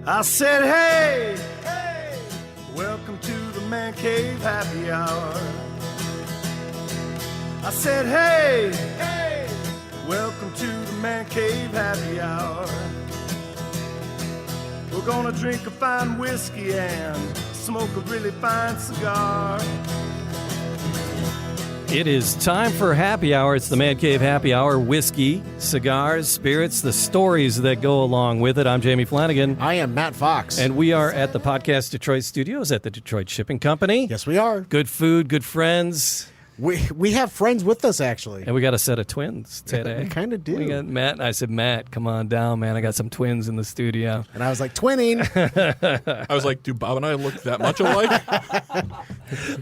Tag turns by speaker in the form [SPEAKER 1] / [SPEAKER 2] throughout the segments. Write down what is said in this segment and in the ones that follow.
[SPEAKER 1] I said, hey, hey, welcome to the Man Cave Happy Hour. I said, hey, hey, welcome to the Man Cave Happy Hour. We're gonna drink a fine whiskey and smoke a really fine cigar.
[SPEAKER 2] It is time for Happy Hour. It's the Man Cave Happy Hour. Whiskey, cigars, spirits, the stories that go along with it. I'm Jamie Flanagan.
[SPEAKER 3] I am Matt Fox.
[SPEAKER 2] And we are at the Podcast Detroit Studios at the Detroit Shipping Company.
[SPEAKER 3] Yes, we are.
[SPEAKER 2] Good food, good friends.
[SPEAKER 3] We have friends with us, actually.
[SPEAKER 2] And we got a set of twins today.
[SPEAKER 3] We kind of do.
[SPEAKER 2] We got Matt, and I said, Matt, come on down, man. I got some twins in the studio.
[SPEAKER 3] And I was like, twinning.
[SPEAKER 4] I was like, do Bob and I look that much alike?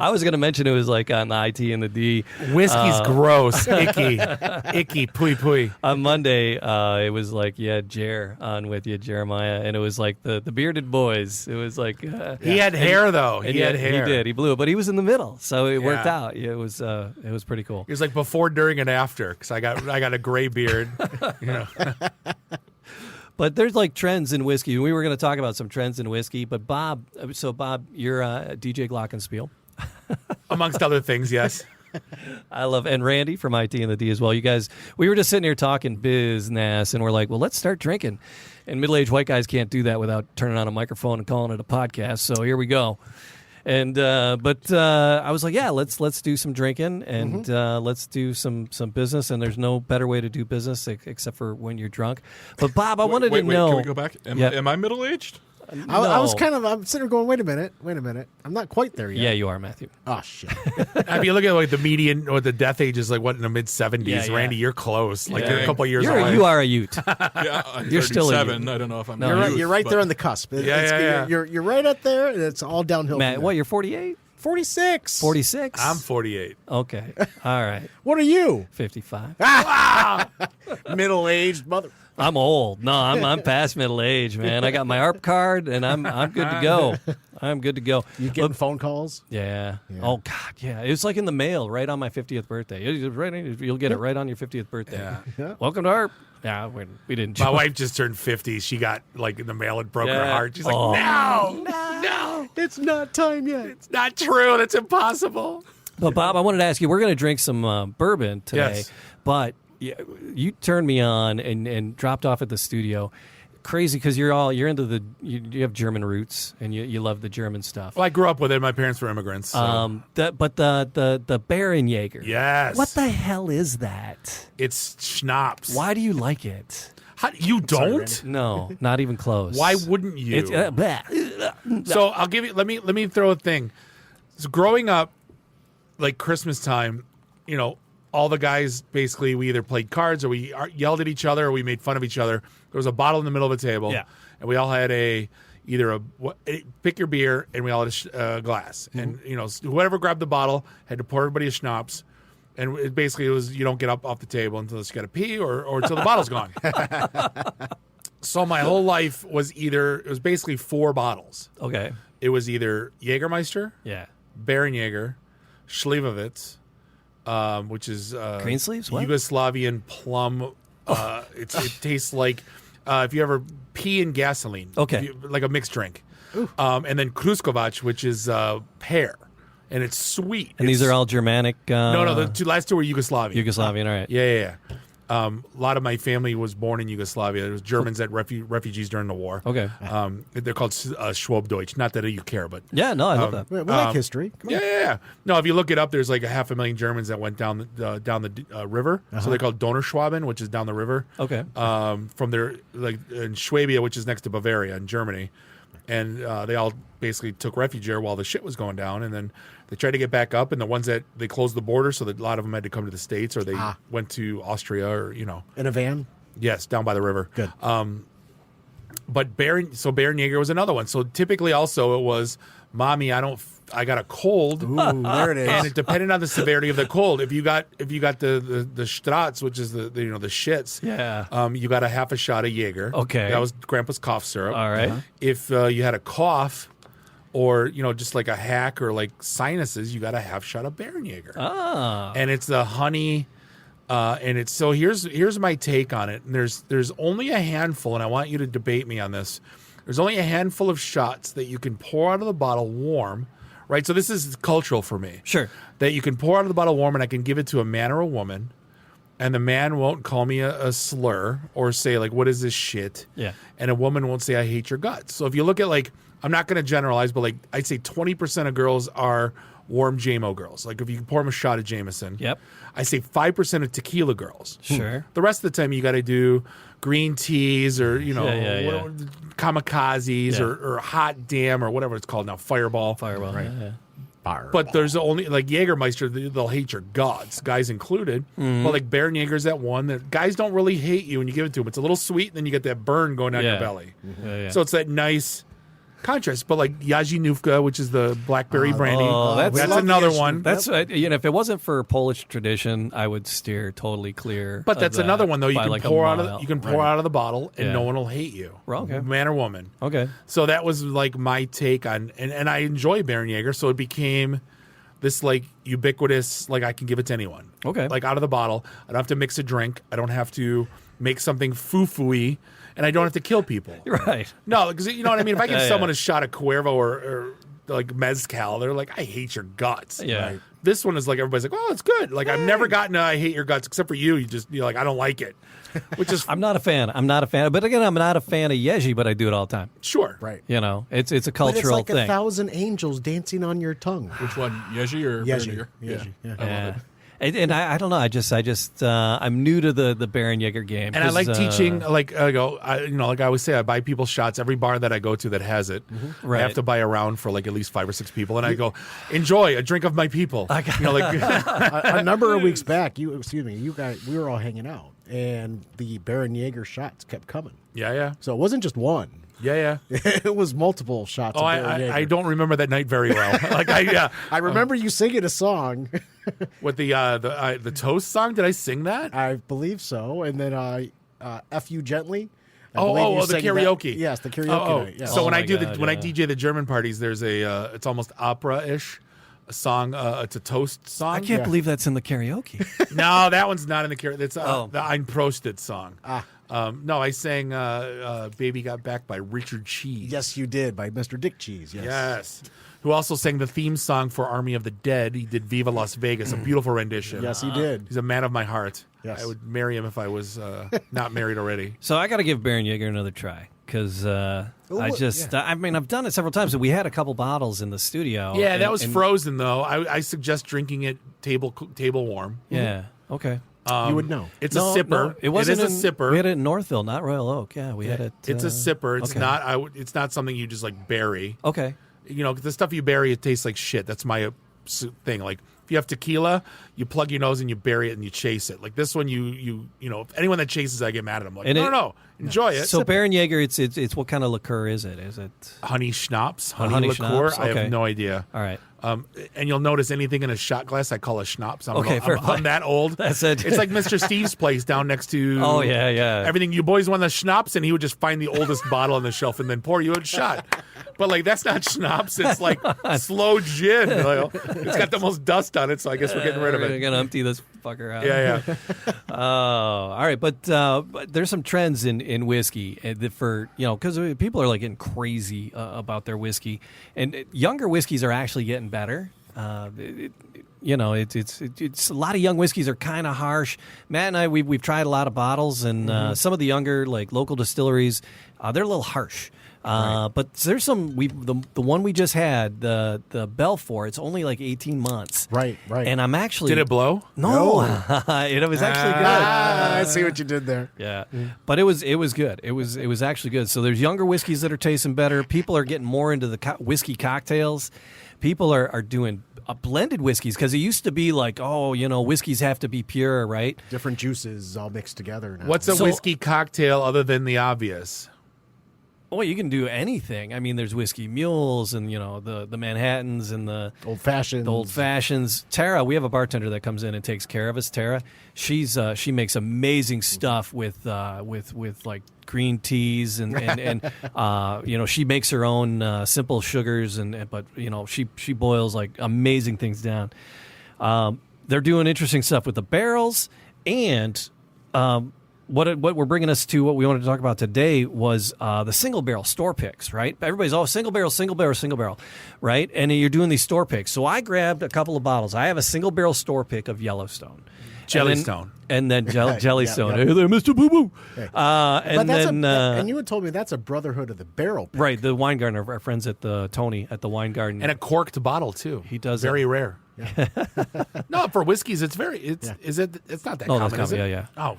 [SPEAKER 2] I was going to mention it was like on the IT and the D.
[SPEAKER 5] Whiskey's gross, icky, pooey.
[SPEAKER 2] On Monday, it was like you had Jer on with you, Jeremiah, and it was like the bearded boys. It was like
[SPEAKER 5] He had hair though. He had hair.
[SPEAKER 2] He did. He blew it, but he was in the middle, so it worked out. It was pretty cool.
[SPEAKER 5] He was like before, during, and after because I got a gray beard. You know.
[SPEAKER 2] But there's like trends in whiskey. We were going to talk about some trends in whiskey, but Bob, you're DJ Glockenspiel.
[SPEAKER 5] Amongst other things, yes.
[SPEAKER 2] I love, and Randy from IT and the D as well. You guys, we were just sitting here talking business, and we're like, well, let's start drinking. And middle-aged white guys can't do that without turning on a microphone and calling it a podcast. So here we go. And but I was like, yeah, let's do some drinking and let's do some business. And there's no better way to do business except for when you're drunk. But Bob, I wanted to know.
[SPEAKER 4] Can we go back? Am I middle-aged?
[SPEAKER 2] No.
[SPEAKER 3] I was I'm sitting there going, wait a minute. I'm not quite there yet.
[SPEAKER 2] Yeah, you are, Matthew.
[SPEAKER 3] Oh, shit.
[SPEAKER 5] If you look at like the median or the death age is like what in the mid-70s.
[SPEAKER 2] Yeah.
[SPEAKER 5] Randy, you're close. Like you're a couple years
[SPEAKER 2] You
[SPEAKER 5] away.
[SPEAKER 2] are a Ute.
[SPEAKER 4] Yeah, I'm
[SPEAKER 2] You're still a
[SPEAKER 4] 37.
[SPEAKER 2] youth.
[SPEAKER 4] I don't know if I'm.
[SPEAKER 3] You're
[SPEAKER 4] a
[SPEAKER 3] right,
[SPEAKER 4] youth,
[SPEAKER 3] you're right
[SPEAKER 4] but-
[SPEAKER 3] there on the cusp.
[SPEAKER 5] Yeah.
[SPEAKER 3] You're right up there, and it's all downhill.
[SPEAKER 2] Matt,
[SPEAKER 3] from
[SPEAKER 2] what,
[SPEAKER 3] there.
[SPEAKER 2] you're 48?
[SPEAKER 3] 46.
[SPEAKER 2] 46?
[SPEAKER 5] I'm 48.
[SPEAKER 2] Okay. All right.
[SPEAKER 3] What are you?
[SPEAKER 2] 55.
[SPEAKER 3] Middle-aged mother.
[SPEAKER 2] I'm old. No, I'm past middle age, man. I got my ARP card, and I'm good to go. I'm good to go.
[SPEAKER 3] You getting phone calls?
[SPEAKER 2] Yeah. Oh God, yeah. It was like in the mail right on my 50th birthday. You'll get it right on your 50th birthday.
[SPEAKER 3] Yeah.
[SPEAKER 2] Welcome to ARP. Yeah, we didn't.
[SPEAKER 5] My wife just turned 50. She got like in the mail. It broke her
[SPEAKER 2] Yeah.
[SPEAKER 5] heart. She's like,
[SPEAKER 2] Oh.
[SPEAKER 5] no,
[SPEAKER 3] It's not time yet.
[SPEAKER 5] it's not true. That's impossible.
[SPEAKER 2] But Bob, I wanted to ask you. We're going to drink some bourbon today,
[SPEAKER 5] Yes.
[SPEAKER 2] but you turned me on and dropped off at the studio. Crazy because you're into you have German roots and you love the German stuff.
[SPEAKER 5] Well, I grew up with it. My parents were immigrants. So.
[SPEAKER 2] But the Baron-Jäger.
[SPEAKER 5] Yes.
[SPEAKER 2] What the hell is that?
[SPEAKER 5] It's schnapps.
[SPEAKER 2] Why do you like it?
[SPEAKER 5] How, you don't?
[SPEAKER 2] No, not even close.
[SPEAKER 5] Why wouldn't you?
[SPEAKER 2] It's, bleh.
[SPEAKER 5] So I'll give you. Let me throw a thing. So growing up, like Christmas time, all the guys basically we either played cards or we yelled at each other or we made fun of each other. There was a bottle in the middle of the table, and we all had pick your beer, and we all had a glass, and whoever grabbed the bottle had to pour everybody a schnapps, and it was you don't get up off the table until you got to pee or until the bottle's gone. So my whole life was basically 4 bottles.
[SPEAKER 2] Okay.
[SPEAKER 5] It was either Jägermeister,
[SPEAKER 2] Yeah.
[SPEAKER 5] Baron-Jäger, Schlivovitz, which is
[SPEAKER 2] Green sleeves? What?
[SPEAKER 5] Yugoslavian plum. It tastes like if you ever pee in gasoline.
[SPEAKER 2] Okay.
[SPEAKER 5] Like a mixed drink. And then Kruskovac, which is pear. And it's sweet.
[SPEAKER 2] And these are all Germanic?
[SPEAKER 5] No, the last 2 were Yugoslavian.
[SPEAKER 2] Yugoslavian, all right.
[SPEAKER 5] Yeah. A lot of my family was born in Yugoslavia. There was Germans that refugees during the war.
[SPEAKER 2] Okay.
[SPEAKER 5] They're called Schwabdeutsch. Not that you care, but
[SPEAKER 2] Yeah, no, I love that.
[SPEAKER 3] We like history. Come on.
[SPEAKER 5] yeah. No, if you look it up, there's like 500,000 Germans that went down the river. So they're called Donauschwaben, which is down the river.
[SPEAKER 2] Okay.
[SPEAKER 5] From there, like in Schwabia, which is next to Bavaria in Germany, and they all basically took refuge there while the shit was going down, and then they tried to get back up, and the ones that they closed the border, so that a lot of them had to come to the States, or they went to Austria, or
[SPEAKER 3] In a van?
[SPEAKER 5] yes, down by the river.
[SPEAKER 3] Good.
[SPEAKER 5] But Baron-Jäger was another one. So typically, also it was, Mommy, I got a cold.
[SPEAKER 3] Ooh, there it is.
[SPEAKER 5] And it depended on the severity of the cold. If you got the Strats, which is the shits,
[SPEAKER 2] Yeah.
[SPEAKER 5] you got a half a shot of Jaeger.
[SPEAKER 2] Okay.
[SPEAKER 5] That was Grandpa's cough syrup.
[SPEAKER 2] All right.
[SPEAKER 5] If you had a cough, or just like a hack or like sinuses, you got a half shot of Baron-Jäger.
[SPEAKER 2] Ah.
[SPEAKER 5] And it's the honey. And it's so here's my take on it. And there's only a handful, and I want you to debate me on this. There's only a handful of shots that you can pour out of the bottle warm, right? So this is cultural for me.
[SPEAKER 2] Sure.
[SPEAKER 5] That you can pour out of the bottle warm, and I can give it to a man or a woman, and the man won't call me a slur or say, like, what is this shit?
[SPEAKER 2] Yeah.
[SPEAKER 5] And a woman won't say, I hate your guts. So if you look at, like, I'm not going to generalize, but, like, I'd say 20% of girls are warm JMO girls. Like, if you pour them a shot of Jameson.
[SPEAKER 2] Yep.
[SPEAKER 5] I say 5% of tequila girls.
[SPEAKER 2] Sure.
[SPEAKER 5] The rest of the time, you got to do green teas or,
[SPEAKER 2] Yeah.
[SPEAKER 5] kamikazes
[SPEAKER 2] Yeah.
[SPEAKER 5] or hot damn or whatever it's called now, fireball.
[SPEAKER 2] Fireball.
[SPEAKER 3] Right.
[SPEAKER 2] Yeah.
[SPEAKER 5] But there's only, like, Jägermeister, they'll hate your guts, guys included.
[SPEAKER 2] Mm-hmm.
[SPEAKER 5] But, like, Baron Jäger's that one that guys don't really hate you when you give it to them. It's a little sweet, and then you get that burn going down
[SPEAKER 2] Yeah.
[SPEAKER 5] your belly.
[SPEAKER 2] Yeah.
[SPEAKER 5] So it's that nice contrast. But, like, Yaji which is the blackberry brandy,
[SPEAKER 2] that's-
[SPEAKER 5] that's
[SPEAKER 3] we love
[SPEAKER 5] another
[SPEAKER 3] Yaji.
[SPEAKER 5] one.
[SPEAKER 2] That's if it wasn't for Polish tradition, I would steer totally clear.
[SPEAKER 5] But
[SPEAKER 2] of
[SPEAKER 5] that's
[SPEAKER 2] that
[SPEAKER 5] another one though. You
[SPEAKER 2] by
[SPEAKER 5] can
[SPEAKER 2] like a
[SPEAKER 5] pour out
[SPEAKER 2] mile.
[SPEAKER 5] of out of the bottle, and
[SPEAKER 2] Yeah.
[SPEAKER 5] no one will hate you,
[SPEAKER 2] Well, okay.
[SPEAKER 5] man or woman.
[SPEAKER 2] Okay.
[SPEAKER 5] So that was like my take on, and I enjoy Baron Jäger. So it became this like ubiquitous, like I can give it to anyone.
[SPEAKER 2] Okay.
[SPEAKER 5] Like out of the bottle. I don't have to mix a drink. I don't have to make something foo-foo-y, and I don't have to kill people.
[SPEAKER 2] Right.
[SPEAKER 5] No, because you know what I mean. If I give
[SPEAKER 2] Yeah,
[SPEAKER 5] someone
[SPEAKER 2] yeah.
[SPEAKER 5] a shot of Cuervo or like mezcal, they're like, I hate your guts.
[SPEAKER 2] Yeah. Right.
[SPEAKER 5] This one is like everybody's like, oh, it's good. Like I've never gotten a I hate your guts except for you. You're like, I don't like it, which is
[SPEAKER 2] I'm not a fan. But again, I'm not a fan of Yeji, but I do it all the time.
[SPEAKER 5] sure.
[SPEAKER 3] Right.
[SPEAKER 2] You know, it's a
[SPEAKER 3] But it's
[SPEAKER 2] cultural
[SPEAKER 3] like
[SPEAKER 2] thing.
[SPEAKER 3] 1,000 angels dancing on your tongue.
[SPEAKER 4] Which one, Yeji or
[SPEAKER 3] Yeji.
[SPEAKER 4] Baron
[SPEAKER 3] Yeji. Yeah.
[SPEAKER 2] Yeah. And I don't know. I just I'm new to the Baron Jäger game.
[SPEAKER 5] And I
[SPEAKER 2] 'cause,
[SPEAKER 5] like teaching. Like I go, like I always say, I buy people shots. Every bar that I go to that has it, I
[SPEAKER 2] Right.
[SPEAKER 5] have to buy a round for like at least 5 or 6 people, and I go, enjoy a drink of my people. Like
[SPEAKER 3] A number of weeks back, we were all hanging out, and the Baron Jäger shots kept coming.
[SPEAKER 5] yeah.
[SPEAKER 3] So it wasn't just one.
[SPEAKER 5] Yeah.
[SPEAKER 3] It was multiple shots
[SPEAKER 5] Oh,
[SPEAKER 3] of Baron Jäger.
[SPEAKER 5] I don't remember that night very well.
[SPEAKER 3] I remember you singing a song.
[SPEAKER 5] With the toast song. Did I sing that?
[SPEAKER 3] I believe so. And then F You Gently. I
[SPEAKER 5] Oh,
[SPEAKER 3] believe you
[SPEAKER 5] the
[SPEAKER 3] sang that-
[SPEAKER 5] karaoke.
[SPEAKER 3] Yes, the karaoke night. Yeah.
[SPEAKER 5] So
[SPEAKER 2] Oh
[SPEAKER 5] when
[SPEAKER 2] my
[SPEAKER 5] I do
[SPEAKER 2] God,
[SPEAKER 5] when I
[SPEAKER 2] yeah.
[SPEAKER 5] DJ the German parties, there's it's almost opera-ish. A song, it's a toast song.
[SPEAKER 2] I can't believe that's in the karaoke.
[SPEAKER 5] No, that one's not in the karaoke. It's
[SPEAKER 2] Oh.
[SPEAKER 5] the Ein Prosted song. No, I sang "Baby Got Back" by Richard Cheese.
[SPEAKER 3] Yes, you did, by Mr. Dick Cheese. Yes.
[SPEAKER 5] Yes. Who also sang the theme song for Army of the Dead. He did Viva Las Vegas, a beautiful rendition.
[SPEAKER 3] Yes, he did.
[SPEAKER 5] He's a man of my heart.
[SPEAKER 3] Yes.
[SPEAKER 5] I would marry him if I was not married already.
[SPEAKER 2] So I got to give Baron Jäger another try because I've done it several times. We had a couple bottles in the studio.
[SPEAKER 5] Yeah, that
[SPEAKER 2] and-
[SPEAKER 5] was
[SPEAKER 2] and-
[SPEAKER 5] frozen, though. I suggest drinking it table warm.
[SPEAKER 2] Yeah. Okay.
[SPEAKER 3] You would know.
[SPEAKER 5] It's
[SPEAKER 2] No,
[SPEAKER 5] a sipper.
[SPEAKER 2] no, it wasn't.
[SPEAKER 5] It is a sipper.
[SPEAKER 2] We had it in Northville, not Royal Oak. Yeah, we had it.
[SPEAKER 5] It's a sipper. It's
[SPEAKER 2] okay.
[SPEAKER 5] not. It's not something you just like bury.
[SPEAKER 2] Okay.
[SPEAKER 5] You know, the stuff you bury, it tastes like shit. That's my thing. Like if you have tequila, you plug your nose and you bury it and you chase it. Like this one, you know, anyone that chases, I get mad at them. Like
[SPEAKER 2] And
[SPEAKER 5] no, enjoy it.
[SPEAKER 2] So Baron Jäger, it's what kind of liqueur is it? Is it
[SPEAKER 5] honey schnapps, honey,
[SPEAKER 2] honey
[SPEAKER 5] liqueur.
[SPEAKER 2] schnapps?
[SPEAKER 5] I
[SPEAKER 2] Okay.
[SPEAKER 5] have no idea.
[SPEAKER 2] all right?
[SPEAKER 5] And you'll notice anything in a shot glass, I call a schnapps.
[SPEAKER 2] Okay, fair play.
[SPEAKER 5] I'm that old.
[SPEAKER 2] That's it.
[SPEAKER 5] It's like Mr. Steve's place down next to.
[SPEAKER 2] Oh yeah.
[SPEAKER 5] Everything you boys want the schnapps, and he would just find the oldest bottle on the shelf and then pour you a shot. But like that's not schnapps; it's like slow gin. Like, it's got the most dust on it, so I guess we're getting rid of
[SPEAKER 2] We're
[SPEAKER 5] it.
[SPEAKER 2] gonna empty this fucker out.
[SPEAKER 5] Yeah.
[SPEAKER 2] Oh, all right. But there's some trends in whiskey for because people are like getting crazy about their whiskey, and younger whiskeys are actually getting better. It's a lot of young whiskeys are kind of harsh. Matt and I we've tried a lot of bottles, and some of the younger like local distilleries, they're a little harsh. But there's some the one we just had the Belfort. It's only like 18 months.
[SPEAKER 3] Right.
[SPEAKER 2] And I'm actually
[SPEAKER 5] Did it blow?
[SPEAKER 2] No, it was actually good.
[SPEAKER 3] I see what you did there.
[SPEAKER 2] Yeah, but it was good. It was actually good. So there's younger whiskeys that are tasting better. People are getting more into the whiskey cocktails. People are doing blended whiskeys because it used to be like, whiskeys have to be pure, right?
[SPEAKER 3] Different juices all mixed together now.
[SPEAKER 5] What's a
[SPEAKER 2] So-
[SPEAKER 5] whiskey cocktail other than the obvious?
[SPEAKER 2] Well, you can do anything. I mean, there's whiskey mules and the Manhattans and the
[SPEAKER 3] old fashioned?
[SPEAKER 2] old fashions. Tara, we have a bartender that comes in and takes care of us. Tara, she makes amazing stuff with like green teas and she makes her own simple sugars but she boils like amazing things down. They're doing interesting stuff with the barrels and what we're bringing us to, what we wanted to talk about today was the single barrel store picks, right? Everybody's all single barrel, right? And you're doing these store picks. So I grabbed a couple of bottles. I have a single barrel store pick of Yellowstone.
[SPEAKER 5] Jellystone.
[SPEAKER 2] And then Jellystone.
[SPEAKER 3] Yeah.
[SPEAKER 2] Hey there, Mr. Boo Boo.
[SPEAKER 3] Hey.
[SPEAKER 2] And then
[SPEAKER 3] and you had told me that's a Brotherhood of the Barrel pick.
[SPEAKER 2] right, the wine garden, our friends at the Tony at the wine garden.
[SPEAKER 5] And a corked bottle too.
[SPEAKER 2] He does
[SPEAKER 5] very
[SPEAKER 2] that.
[SPEAKER 5] rare. No, for whiskeys, it's very. It's not that
[SPEAKER 2] Oh,
[SPEAKER 5] common.
[SPEAKER 2] that's
[SPEAKER 5] Is it?
[SPEAKER 2] common, yeah.
[SPEAKER 5] Oh,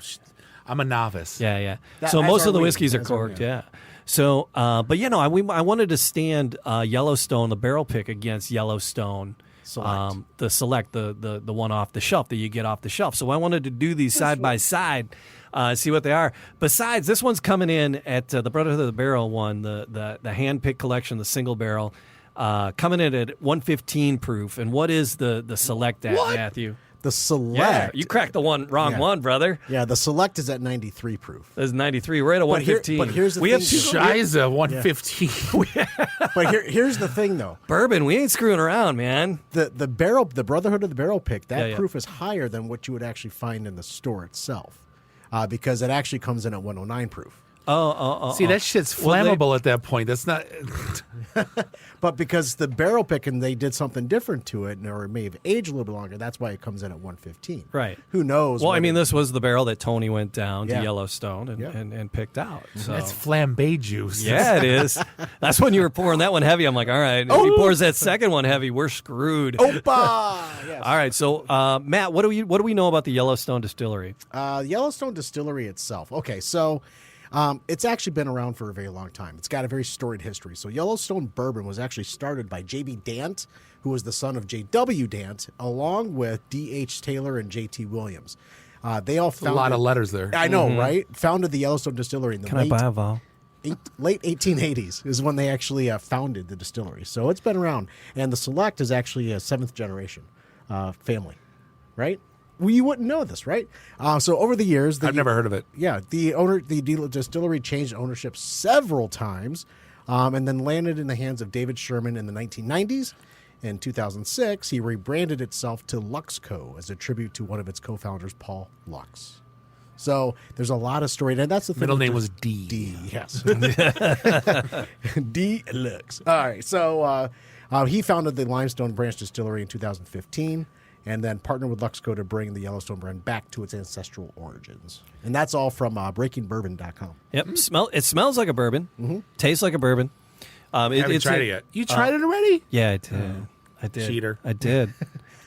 [SPEAKER 5] I'm a novice.
[SPEAKER 2] Yeah.
[SPEAKER 3] That-
[SPEAKER 2] So
[SPEAKER 3] as
[SPEAKER 2] most
[SPEAKER 3] are
[SPEAKER 2] of the
[SPEAKER 3] we.
[SPEAKER 2] whiskeys are
[SPEAKER 3] As are we.
[SPEAKER 2] corked, yeah. So, but I wanted to stand Yellowstone, the barrel pick, against Yellowstone.
[SPEAKER 3] Select.
[SPEAKER 2] The Select, the one off the shelf that you get off the shelf. So I wanted to do these side by side, see what they are. Besides, this one's coming in at the Brotherhood of the Barrel one, the hand pick collection, the single barrel, coming in at 115 proof. And what is the Select at, Matthew?
[SPEAKER 3] The Select.
[SPEAKER 2] Yeah, you cracked the wrong one, brother.
[SPEAKER 3] Yeah, the Select is at 93 proof.
[SPEAKER 2] That's 93. We're at a
[SPEAKER 3] But here-
[SPEAKER 2] 115.
[SPEAKER 3] but here's the
[SPEAKER 2] we
[SPEAKER 3] thing.
[SPEAKER 2] have two
[SPEAKER 5] Shiza 115.
[SPEAKER 3] But here's the thing, though.
[SPEAKER 2] bourbon. We ain't screwing around, man.
[SPEAKER 3] The Brotherhood of the Barrel pick, that
[SPEAKER 2] Yeah.
[SPEAKER 3] proof is higher than what you would actually find in the store itself, because it actually comes in at 109 proof.
[SPEAKER 5] See, that shit's
[SPEAKER 2] Well,
[SPEAKER 5] flammable at that point. That's not.
[SPEAKER 3] But because the barrel pick and they did something different to it, or it may have aged a little bit longer, that's why it comes in at 115.
[SPEAKER 2] Right.
[SPEAKER 3] Who knows?
[SPEAKER 2] Well, I
[SPEAKER 3] whether-
[SPEAKER 2] mean, this was the barrel that Tony went down
[SPEAKER 3] Yeah.
[SPEAKER 2] to Yellowstone and,
[SPEAKER 3] Yeah.
[SPEAKER 2] and picked out. So.
[SPEAKER 5] That's flambe juice.
[SPEAKER 2] Yeah, it is. That's when you were pouring that one heavy. I'm like, all right. If he pours that second one heavy, we're screwed.
[SPEAKER 3] Opa! Yes.
[SPEAKER 2] All right. So, Matt, what do we know about the Yellowstone Distillery?
[SPEAKER 3] Yellowstone Distillery itself. Okay, so it's actually been around for a very long time. It's got a very storied history. So Yellowstone Bourbon was actually started by J.B. Dant, who was the son of J.W. Dant, along with D.H. Taylor and J.T. Williams. They all
[SPEAKER 5] A
[SPEAKER 3] founded,
[SPEAKER 5] lot of letters there.
[SPEAKER 3] I know, right? Founded the Yellowstone Distillery in the
[SPEAKER 2] vowel?
[SPEAKER 3] late 1880s is when they actually founded the distillery. So it's been around. And the Select is actually a seventh generation family, right? Well, you wouldn't know this, right? So over the years,
[SPEAKER 5] I've never heard of it.
[SPEAKER 3] Yeah, the distillery changed ownership several times, and then landed in the hands of David Sherman in the 1990s. In 2006, he rebranded itself to Luxco as a tribute to one of its co-founders, Paul Lux. So there's a lot of story, and that's the thing.
[SPEAKER 5] Middle
[SPEAKER 3] with
[SPEAKER 5] name
[SPEAKER 3] the-
[SPEAKER 5] was D.
[SPEAKER 3] D, yes. D Lux. All right, so he founded the Limestone Branch Distillery in 2015. And then partnered with Luxco to bring the Yellowstone brand back to its ancestral origins. And that's all from breakingbourbon.com.
[SPEAKER 2] Yep. It smells like a bourbon. Tastes like a bourbon.
[SPEAKER 5] I haven't tried it yet. You tried it already?
[SPEAKER 2] Yeah, I did. I did.
[SPEAKER 5] Cheater.
[SPEAKER 2] I did.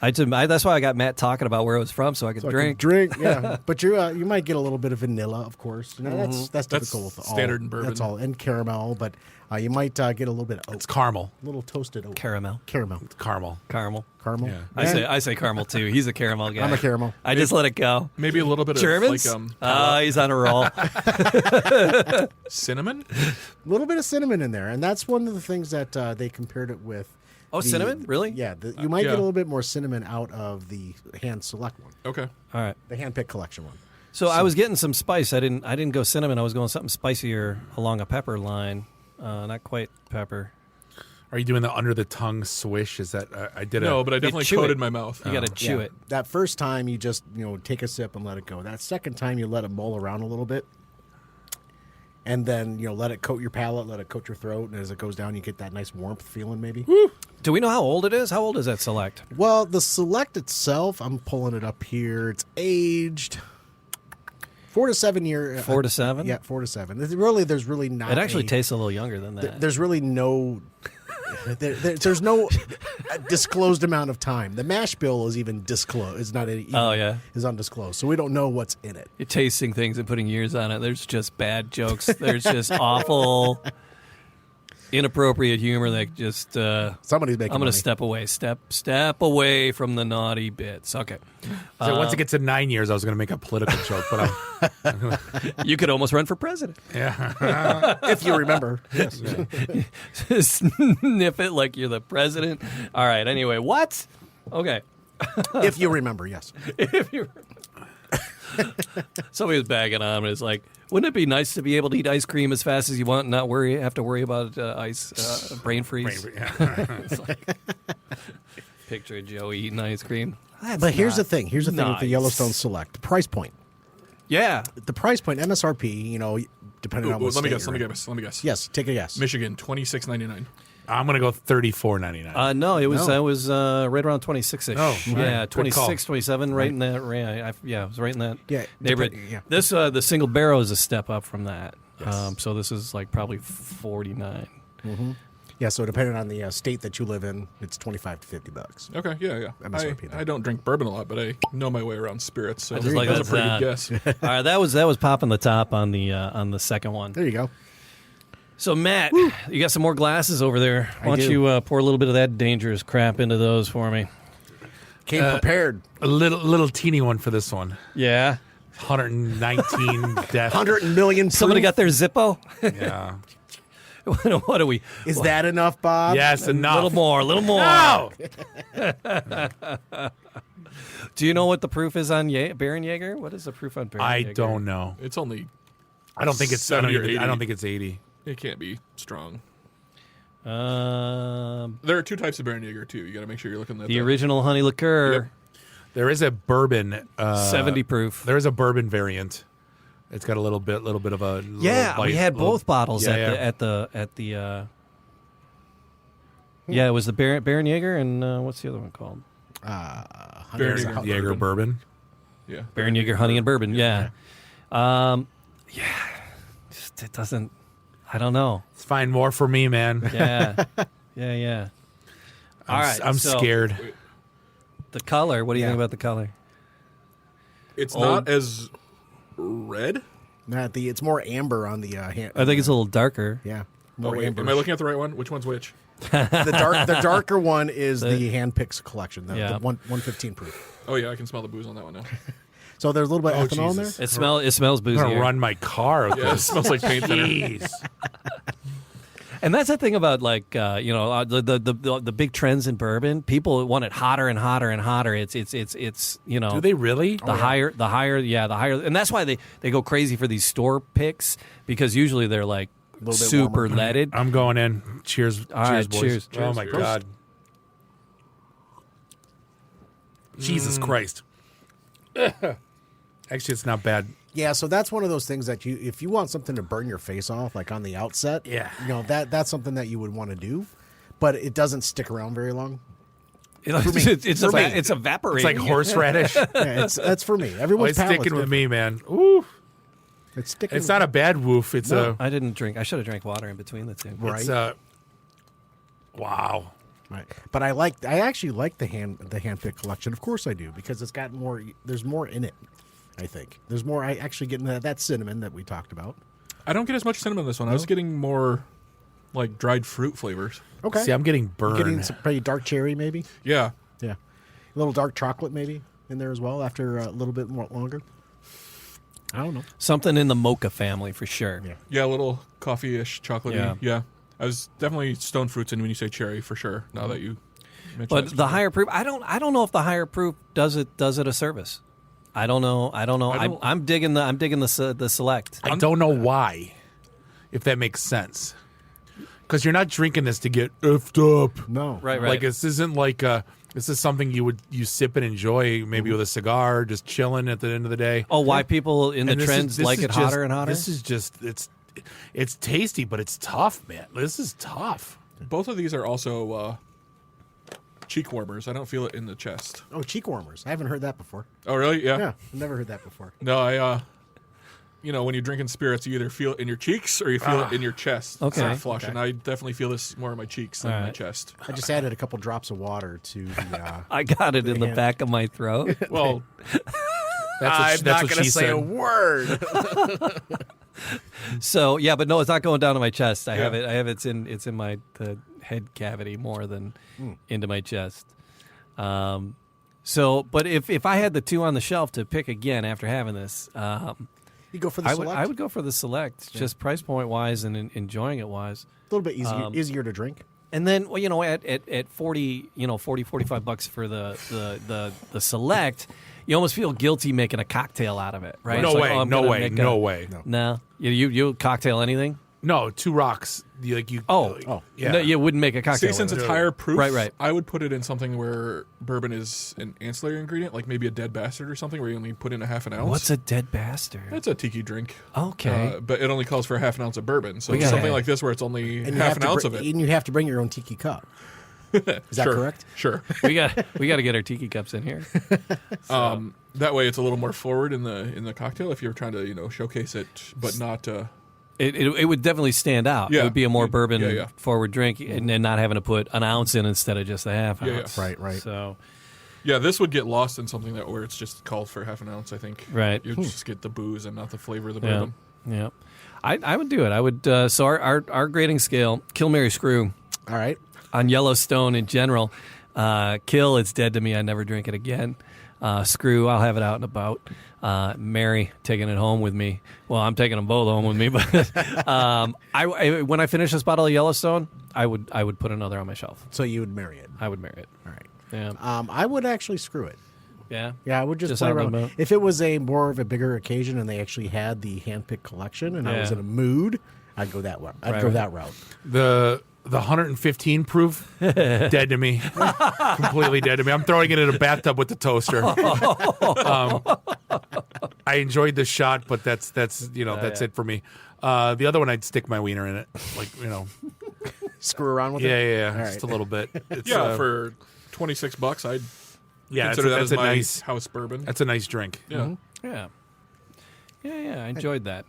[SPEAKER 2] That's why I got Matt talking about where it was from, so I could drink.
[SPEAKER 3] Yeah. But you might get a little bit of vanilla, of course. You know, that's typical with all
[SPEAKER 4] standard in bourbon.
[SPEAKER 3] That's all, and caramel. But you might get a little bit of oak.
[SPEAKER 5] It's caramel.
[SPEAKER 3] A little toasted oak.
[SPEAKER 2] Caramel.
[SPEAKER 3] Caramel.
[SPEAKER 5] Caramel.
[SPEAKER 2] Caramel.
[SPEAKER 3] Caramel.
[SPEAKER 5] Yeah.
[SPEAKER 2] I say caramel too. He's a caramel guy.
[SPEAKER 3] I'm a caramel.
[SPEAKER 2] I just let it go.
[SPEAKER 4] Maybe a little bit
[SPEAKER 2] Germans?
[SPEAKER 4] of like
[SPEAKER 2] He's on a roll.
[SPEAKER 4] cinnamon.
[SPEAKER 3] A little bit of cinnamon in there. And that's one of the things that they compared it with.
[SPEAKER 2] Oh, cinnamon? Really?
[SPEAKER 3] Yeah. You might
[SPEAKER 4] yeah.
[SPEAKER 3] get a little bit more cinnamon out of the hand select one,
[SPEAKER 4] Okay.
[SPEAKER 2] All right.
[SPEAKER 3] the hand pick collection one.
[SPEAKER 2] So I was getting some spice. I didn't go cinnamon. I was going something spicier along a pepper line. Not quite pepper.
[SPEAKER 5] Are you doing the under the tongue swish? Is that I did
[SPEAKER 4] No,
[SPEAKER 5] a
[SPEAKER 4] but I definitely
[SPEAKER 2] chew
[SPEAKER 4] coated
[SPEAKER 2] it.
[SPEAKER 4] my mouth.
[SPEAKER 2] You got to chew
[SPEAKER 3] Yeah.
[SPEAKER 2] it.
[SPEAKER 3] That first time, you just take a sip and let it go. That second time, you let it mull around a little bit, and then let it coat your palate, let it coat your throat, and as it goes down, you get that nice warmth feeling. Maybe.
[SPEAKER 2] Do we know how old it is? How old is that Select?
[SPEAKER 3] Well, the Select itself, I'm pulling it up here. It's aged 4 to 7 years.
[SPEAKER 2] 4 to 7?
[SPEAKER 3] Yeah, 4 to 7. There's really not.
[SPEAKER 2] It actually tastes a little younger than that.
[SPEAKER 3] There's really no. There's no disclosed amount of time. The mash bill is even disclosed. It's not.
[SPEAKER 2] Oh, yeah.
[SPEAKER 3] Is undisclosed, so we don't know what's in it.
[SPEAKER 2] You're tasting things and putting years on it. There's just bad jokes. There's just awful, inappropriate humor that just.
[SPEAKER 3] Somebody's making.
[SPEAKER 2] I'm going
[SPEAKER 3] money.
[SPEAKER 2] to step away. Step away from the naughty bits. Okay.
[SPEAKER 5] So once it gets to 9 years, I was going to make a political joke, but
[SPEAKER 2] You could almost run for president.
[SPEAKER 5] yeah.
[SPEAKER 3] if you remember. Yes.
[SPEAKER 2] Sniff it like you're the president. All right. Anyway, what? Okay.
[SPEAKER 3] If you remember, yes.
[SPEAKER 2] If you somebody was bagging on him. It's like, wouldn't it be nice to be able to eat ice cream as fast as you want and not have to worry about brain freeze? It's like, picture Joey eating ice cream.
[SPEAKER 3] But here's the thing. Here's the thing with the
[SPEAKER 2] nice.
[SPEAKER 3] Yellowstone Select price point.
[SPEAKER 2] Yeah.
[SPEAKER 3] The price point, MSRP, depending on what
[SPEAKER 4] let me
[SPEAKER 3] state
[SPEAKER 4] guess.
[SPEAKER 3] you're in.
[SPEAKER 4] Let me guess.
[SPEAKER 3] Yes, take a guess.
[SPEAKER 4] Michigan, $26.99.
[SPEAKER 5] I'm gonna go $34.99.
[SPEAKER 2] No, it was
[SPEAKER 3] No.
[SPEAKER 2] right around 26-ish.
[SPEAKER 5] Oh,
[SPEAKER 2] yeah,
[SPEAKER 5] right. Good call.
[SPEAKER 2] 26, 27, right in that. Yeah, it was right in that
[SPEAKER 3] Yeah,
[SPEAKER 2] neighborhood.
[SPEAKER 3] yeah.
[SPEAKER 2] This the single barrel is a step up from that.
[SPEAKER 3] Yes.
[SPEAKER 2] So this is like probably 49.
[SPEAKER 3] Yeah, so depending on the state that you live in, it's $25 to $50.
[SPEAKER 4] Okay, yeah.
[SPEAKER 3] MSRP then.
[SPEAKER 4] I don't drink bourbon a lot, but I know my way around spirits, so
[SPEAKER 2] I just like
[SPEAKER 4] that's a
[SPEAKER 2] that
[SPEAKER 4] pretty
[SPEAKER 2] sound.
[SPEAKER 4] good guess.
[SPEAKER 2] All right, that was popping the top on the second one.
[SPEAKER 3] There you go.
[SPEAKER 2] So Matt, you got some more glasses over there. Why don't
[SPEAKER 3] do.
[SPEAKER 2] you pour a little bit of that dangerous crap into those for me?
[SPEAKER 3] Came prepared.
[SPEAKER 5] A little teeny one for this one.
[SPEAKER 2] Yeah.
[SPEAKER 5] 119 deaths.
[SPEAKER 3] 100 million.
[SPEAKER 2] Somebody
[SPEAKER 3] proof?
[SPEAKER 2] got their Zippo.
[SPEAKER 5] Yeah.
[SPEAKER 2] What are we?
[SPEAKER 3] Is that enough, Bob?
[SPEAKER 5] Yes,
[SPEAKER 2] A
[SPEAKER 5] enough.
[SPEAKER 2] little more. A little more.
[SPEAKER 5] No!
[SPEAKER 2] Do you know what the proof is on Baron Jaeger? What is the proof on Baron
[SPEAKER 5] I
[SPEAKER 2] Jaeger?
[SPEAKER 5] don't know.
[SPEAKER 4] It's only
[SPEAKER 5] I don't think it's
[SPEAKER 4] 70 or 80.
[SPEAKER 5] I don't think it's 80.
[SPEAKER 4] It can't be strong.
[SPEAKER 2] The
[SPEAKER 4] There are two types of Baron Jaeger too. You got to make sure you're looking at the
[SPEAKER 2] original honey liqueur,
[SPEAKER 4] Yep.
[SPEAKER 5] There is a bourbon
[SPEAKER 2] 70 proof.
[SPEAKER 5] There is a bourbon variant. It's got a little bit of a
[SPEAKER 2] Yeah,
[SPEAKER 5] little
[SPEAKER 2] we
[SPEAKER 5] bite,
[SPEAKER 2] had
[SPEAKER 5] little-
[SPEAKER 2] both bottles
[SPEAKER 5] Yeah,
[SPEAKER 2] at the. Yeah, it was the Baron Jaeger and what's the other one called?
[SPEAKER 4] Baron Jaeger
[SPEAKER 5] Jaeger bourbon.
[SPEAKER 4] Yeah,
[SPEAKER 2] Baron Jaeger honey and bourbon. Yeah. Just, it doesn't. I don't know.
[SPEAKER 5] It's fine more for me, man.
[SPEAKER 2] Yeah. Yeah. All right,
[SPEAKER 5] I'm
[SPEAKER 2] so
[SPEAKER 5] scared.
[SPEAKER 2] The color. What do you
[SPEAKER 3] Yeah.
[SPEAKER 2] think about the color?
[SPEAKER 4] it's
[SPEAKER 2] Old.
[SPEAKER 4] not as red.
[SPEAKER 3] It's more amber on the hand.
[SPEAKER 2] I think it's a little darker.
[SPEAKER 3] Yeah.
[SPEAKER 4] Oh,
[SPEAKER 3] More
[SPEAKER 4] wait,
[SPEAKER 3] amber.
[SPEAKER 4] am I looking at the right one? Which one's which?
[SPEAKER 3] The darker one is the hand picks collection, the
[SPEAKER 2] Yeah.
[SPEAKER 3] 115 proof.
[SPEAKER 4] Oh yeah, I can smell the booze on that one now.
[SPEAKER 3] So there's a little bit of ethanol in there.
[SPEAKER 5] Jesus.
[SPEAKER 2] It smells
[SPEAKER 5] I'm
[SPEAKER 2] boozy.
[SPEAKER 5] gonna run my car with
[SPEAKER 4] Yeah, it
[SPEAKER 5] this.
[SPEAKER 4] smells like paint thinner.
[SPEAKER 5] Jeez.
[SPEAKER 2] And that's the thing about the big trends in bourbon. People want it hotter and hotter and hotter. It's
[SPEAKER 5] Do they really?
[SPEAKER 2] the higher, and that's why they go crazy for these store picks because usually they're like
[SPEAKER 3] little bit
[SPEAKER 2] super
[SPEAKER 3] warmer.
[SPEAKER 2] leaded.
[SPEAKER 5] I'm going in. Cheers.
[SPEAKER 2] All
[SPEAKER 5] cheers,
[SPEAKER 2] right,
[SPEAKER 5] boys.
[SPEAKER 2] cheers.
[SPEAKER 5] Oh my
[SPEAKER 4] Cheers.
[SPEAKER 5] god. Jesus Christ. Actually, it's not bad.
[SPEAKER 3] Yeah, so that's one of those things that if you want something to burn your face off, like on the outset,
[SPEAKER 5] Yeah.
[SPEAKER 3] that's something that you would want to do, but it doesn't stick around very long.
[SPEAKER 2] It's evaporating.
[SPEAKER 5] It's like horseradish.
[SPEAKER 3] Yeah, that's for me.
[SPEAKER 5] Boy,
[SPEAKER 3] Everyone's
[SPEAKER 5] it's
[SPEAKER 3] palate's
[SPEAKER 5] sticking with
[SPEAKER 3] different.
[SPEAKER 5] me, man. Ooh.
[SPEAKER 3] It's sticking.
[SPEAKER 5] It's not a bad woof. It's
[SPEAKER 2] I didn't drink. I should have drank water in between the two.
[SPEAKER 3] Right.
[SPEAKER 5] It's wow.
[SPEAKER 3] right. But I actually like the hand pick collection. Of course I do because it's got more. There's more in it. I think there's more. I actually get into that cinnamon that we talked about.
[SPEAKER 4] I don't get as much cinnamon in this one. I was getting more like dried fruit flavors.
[SPEAKER 3] Okay.
[SPEAKER 5] See, I'm getting burned.
[SPEAKER 3] Getting some pretty dark cherry maybe.
[SPEAKER 4] Yeah.
[SPEAKER 3] Yeah. A little dark chocolate maybe in there as well after a little bit more longer. I don't know.
[SPEAKER 2] Something in the mocha family for sure.
[SPEAKER 3] Yeah.
[SPEAKER 4] Yeah, a little coffee-ish, chocolatey.
[SPEAKER 2] Yeah.
[SPEAKER 4] Yeah. I was definitely stone fruits in when you say cherry for sure. Now that you mentioned
[SPEAKER 2] But
[SPEAKER 4] that.
[SPEAKER 2] the higher proof, I don't know if the higher proof does it a service. I don't know. I'm digging the select.
[SPEAKER 5] I don't know why, if that makes sense. Because you're not drinking this to get effed up.
[SPEAKER 3] No.
[SPEAKER 2] Right.
[SPEAKER 5] Like this isn't like this is something you sip and enjoy maybe with a cigar, just chilling at the end of the day.
[SPEAKER 2] Oh, why people in the
[SPEAKER 5] And this
[SPEAKER 2] trends
[SPEAKER 5] this
[SPEAKER 2] like it
[SPEAKER 5] just-
[SPEAKER 2] hotter and hotter?
[SPEAKER 5] This is just it's tasty, but it's tough, man. This is tough.
[SPEAKER 4] Both of these are also cheek warmers. I don't feel it in the chest.
[SPEAKER 3] Oh, cheek warmers. I haven't heard that before.
[SPEAKER 4] Oh, really? Yeah.
[SPEAKER 3] Yeah, I've never heard that before.
[SPEAKER 4] No, I when you're drinking spirits, you either feel it in your cheeks or you feel it in your chest.
[SPEAKER 2] Okay.
[SPEAKER 4] It's not flush, and I definitely feel this more in my cheeks than in my chest.
[SPEAKER 3] I just added a couple drops of water to the.
[SPEAKER 2] I got it in the
[SPEAKER 3] Yeah.
[SPEAKER 2] back of my throat.
[SPEAKER 4] Well,
[SPEAKER 5] That's what she said.
[SPEAKER 3] word.
[SPEAKER 2] So yeah, but no, it's not going down to my chest. I
[SPEAKER 4] Yeah.
[SPEAKER 2] have it. It's in my the head cavity more than into my chest. So, but if I had the two on the shelf to pick again after having this,
[SPEAKER 3] You go for the select.
[SPEAKER 2] I would go for the select, just price point wise and enjoying it wise.
[SPEAKER 3] a little bit easier to drink.
[SPEAKER 2] And then, well, at 40, 45 bucks for the select, you almost feel guilty making a cocktail out of it, right?
[SPEAKER 5] No
[SPEAKER 2] It's like,
[SPEAKER 5] way,
[SPEAKER 2] oh, I'm
[SPEAKER 5] no
[SPEAKER 2] gonna
[SPEAKER 5] way,
[SPEAKER 2] make
[SPEAKER 5] no way.
[SPEAKER 2] No, you cocktail anything?
[SPEAKER 5] No, 2 rocks.
[SPEAKER 2] Oh,
[SPEAKER 5] yeah.
[SPEAKER 2] No, you wouldn't make a cocktail.
[SPEAKER 4] See, since
[SPEAKER 2] with
[SPEAKER 4] it's
[SPEAKER 2] it.
[SPEAKER 4] higher proof,
[SPEAKER 2] Right.
[SPEAKER 4] I would put it in something where bourbon is an ancillary ingredient, like maybe a dead bastard or something, where you only put in a half an ounce.
[SPEAKER 2] What's a dead bastard?
[SPEAKER 4] That's a tiki drink.
[SPEAKER 2] Okay.
[SPEAKER 4] But it only calls for a half an ounce of bourbon. So
[SPEAKER 2] We gotta-
[SPEAKER 4] something like this where it's only
[SPEAKER 3] And
[SPEAKER 4] half an ounce of it.
[SPEAKER 3] And you have to bring your own tiki cup. Is that
[SPEAKER 4] Sure,
[SPEAKER 3] correct?
[SPEAKER 4] Sure.
[SPEAKER 2] we got to get our tiki cups in here.
[SPEAKER 4] That way it's a little more forward in the cocktail if you're trying to, showcase it, but not...
[SPEAKER 2] It would definitely stand out.
[SPEAKER 4] Yeah.
[SPEAKER 2] It would be a more bourbon
[SPEAKER 4] Yeah.
[SPEAKER 2] forward drink, and then not having to put an ounce in instead of just a half
[SPEAKER 4] Yeah,
[SPEAKER 2] ounce.
[SPEAKER 3] Right.
[SPEAKER 2] So
[SPEAKER 4] Yeah, this would get lost in something where it's just called for half an ounce, I think.
[SPEAKER 2] Right.
[SPEAKER 4] You just get the booze and not the flavor of the
[SPEAKER 2] yeah,
[SPEAKER 4] bourbon.
[SPEAKER 2] yeah. I would do it. I would. So our grading scale: kill, marry, screw.
[SPEAKER 3] All right.
[SPEAKER 2] On Yellowstone in general, kill, it's dead to me. I never drink it again. Screw, I'll have it out and about. Mary, taking it home with me. Well, I'm taking them both home with me, but when I finish this bottle of Yellowstone, I would put another on my shelf.
[SPEAKER 3] So you would marry it.
[SPEAKER 2] I would marry it.
[SPEAKER 3] All right.
[SPEAKER 2] Yeah.
[SPEAKER 3] I would actually screw it.
[SPEAKER 2] Yeah.
[SPEAKER 3] Yeah, I would just play
[SPEAKER 2] out and
[SPEAKER 3] around.
[SPEAKER 2] about.
[SPEAKER 3] If it was a more of a bigger occasion and they actually had the handpicked collection and I was
[SPEAKER 2] Yeah.
[SPEAKER 3] in a mood, I'd go that route. I'd
[SPEAKER 2] Right,
[SPEAKER 3] go
[SPEAKER 2] right.
[SPEAKER 3] that route.
[SPEAKER 5] The 115 proof, dead to me. Completely dead to me. I'm throwing it in a bathtub with the toaster. I enjoyed the shot, but that's it for me. The other one, I'd stick my wiener in it.
[SPEAKER 3] Screw around with
[SPEAKER 5] Yeah,
[SPEAKER 3] it.
[SPEAKER 5] yeah,
[SPEAKER 3] All right.
[SPEAKER 5] just a little bit. It's,
[SPEAKER 4] Yeah, for $26, I'd
[SPEAKER 5] yeah,
[SPEAKER 4] consider that
[SPEAKER 5] that's
[SPEAKER 4] as
[SPEAKER 5] a
[SPEAKER 4] my
[SPEAKER 5] nice.
[SPEAKER 4] house bourbon.
[SPEAKER 5] That's a nice drink.
[SPEAKER 4] Yeah.
[SPEAKER 2] Yeah. Yeah. I enjoyed that.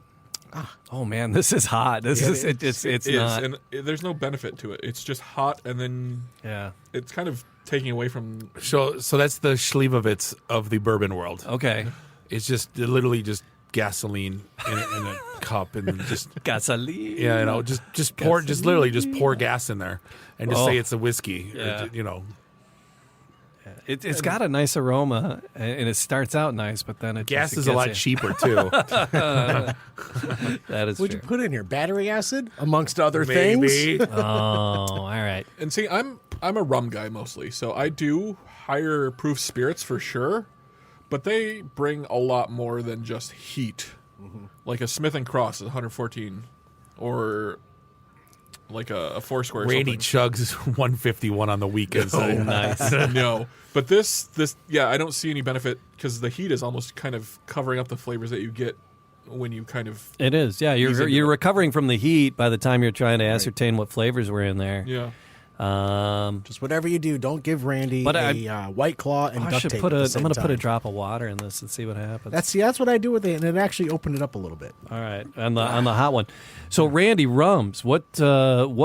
[SPEAKER 2] Oh man, this is hot. This
[SPEAKER 3] Yeah,
[SPEAKER 2] is
[SPEAKER 3] it
[SPEAKER 2] it's
[SPEAKER 4] It is,
[SPEAKER 2] not.
[SPEAKER 4] and there's no benefit to it. It's just hot, and then
[SPEAKER 2] Yeah.
[SPEAKER 4] it's kind of taking away from...
[SPEAKER 5] So that's the Schlivovitz of the bourbon world.
[SPEAKER 2] Okay.
[SPEAKER 5] It's just literally just gasoline in a cup and then just
[SPEAKER 2] Gasoline.
[SPEAKER 5] just pour literally just pour gas in there and just
[SPEAKER 2] Oh.
[SPEAKER 5] say it's a whiskey.
[SPEAKER 2] Yeah.
[SPEAKER 5] Or,
[SPEAKER 2] It's got a nice aroma, and it starts out nice, but then it
[SPEAKER 5] gas
[SPEAKER 2] just
[SPEAKER 5] is a
[SPEAKER 2] gets
[SPEAKER 5] lot
[SPEAKER 2] you.
[SPEAKER 5] cheaper too.
[SPEAKER 2] That is
[SPEAKER 3] What'd you
[SPEAKER 2] true.
[SPEAKER 3] put in here? Battery acid, amongst other
[SPEAKER 5] Maybe.
[SPEAKER 3] things.
[SPEAKER 2] Oh, all right.
[SPEAKER 4] And see, I'm a rum guy mostly, so I do higher proof spirits for sure, but they bring a lot more than just heat. Like a Smith & Cross is 114, or like a Foursquare or
[SPEAKER 5] Randy
[SPEAKER 4] something.
[SPEAKER 5] chugs 151 on the weekends.
[SPEAKER 2] Oh, nice.
[SPEAKER 4] No, but this yeah, I don't see any benefit because the heat is almost kind of covering up the flavors that you get when you kind of
[SPEAKER 2] It is. Yeah,
[SPEAKER 4] Ease into
[SPEAKER 2] you're
[SPEAKER 4] it.
[SPEAKER 2] recovering from the heat by the time you're trying to ascertain what flavors were in there.
[SPEAKER 4] yeah.
[SPEAKER 3] Just whatever you do, don't give Randy
[SPEAKER 2] But
[SPEAKER 3] a White Claw and
[SPEAKER 2] I
[SPEAKER 3] duct
[SPEAKER 2] should
[SPEAKER 3] tape.
[SPEAKER 2] put
[SPEAKER 3] at the
[SPEAKER 2] I'm
[SPEAKER 3] same
[SPEAKER 2] going to put a
[SPEAKER 3] time.
[SPEAKER 2] drop of water in this and see what happens.
[SPEAKER 3] That's what I do with it, and it actually opened it up a little bit.
[SPEAKER 2] All right, on the hot one. So Randy, rums. What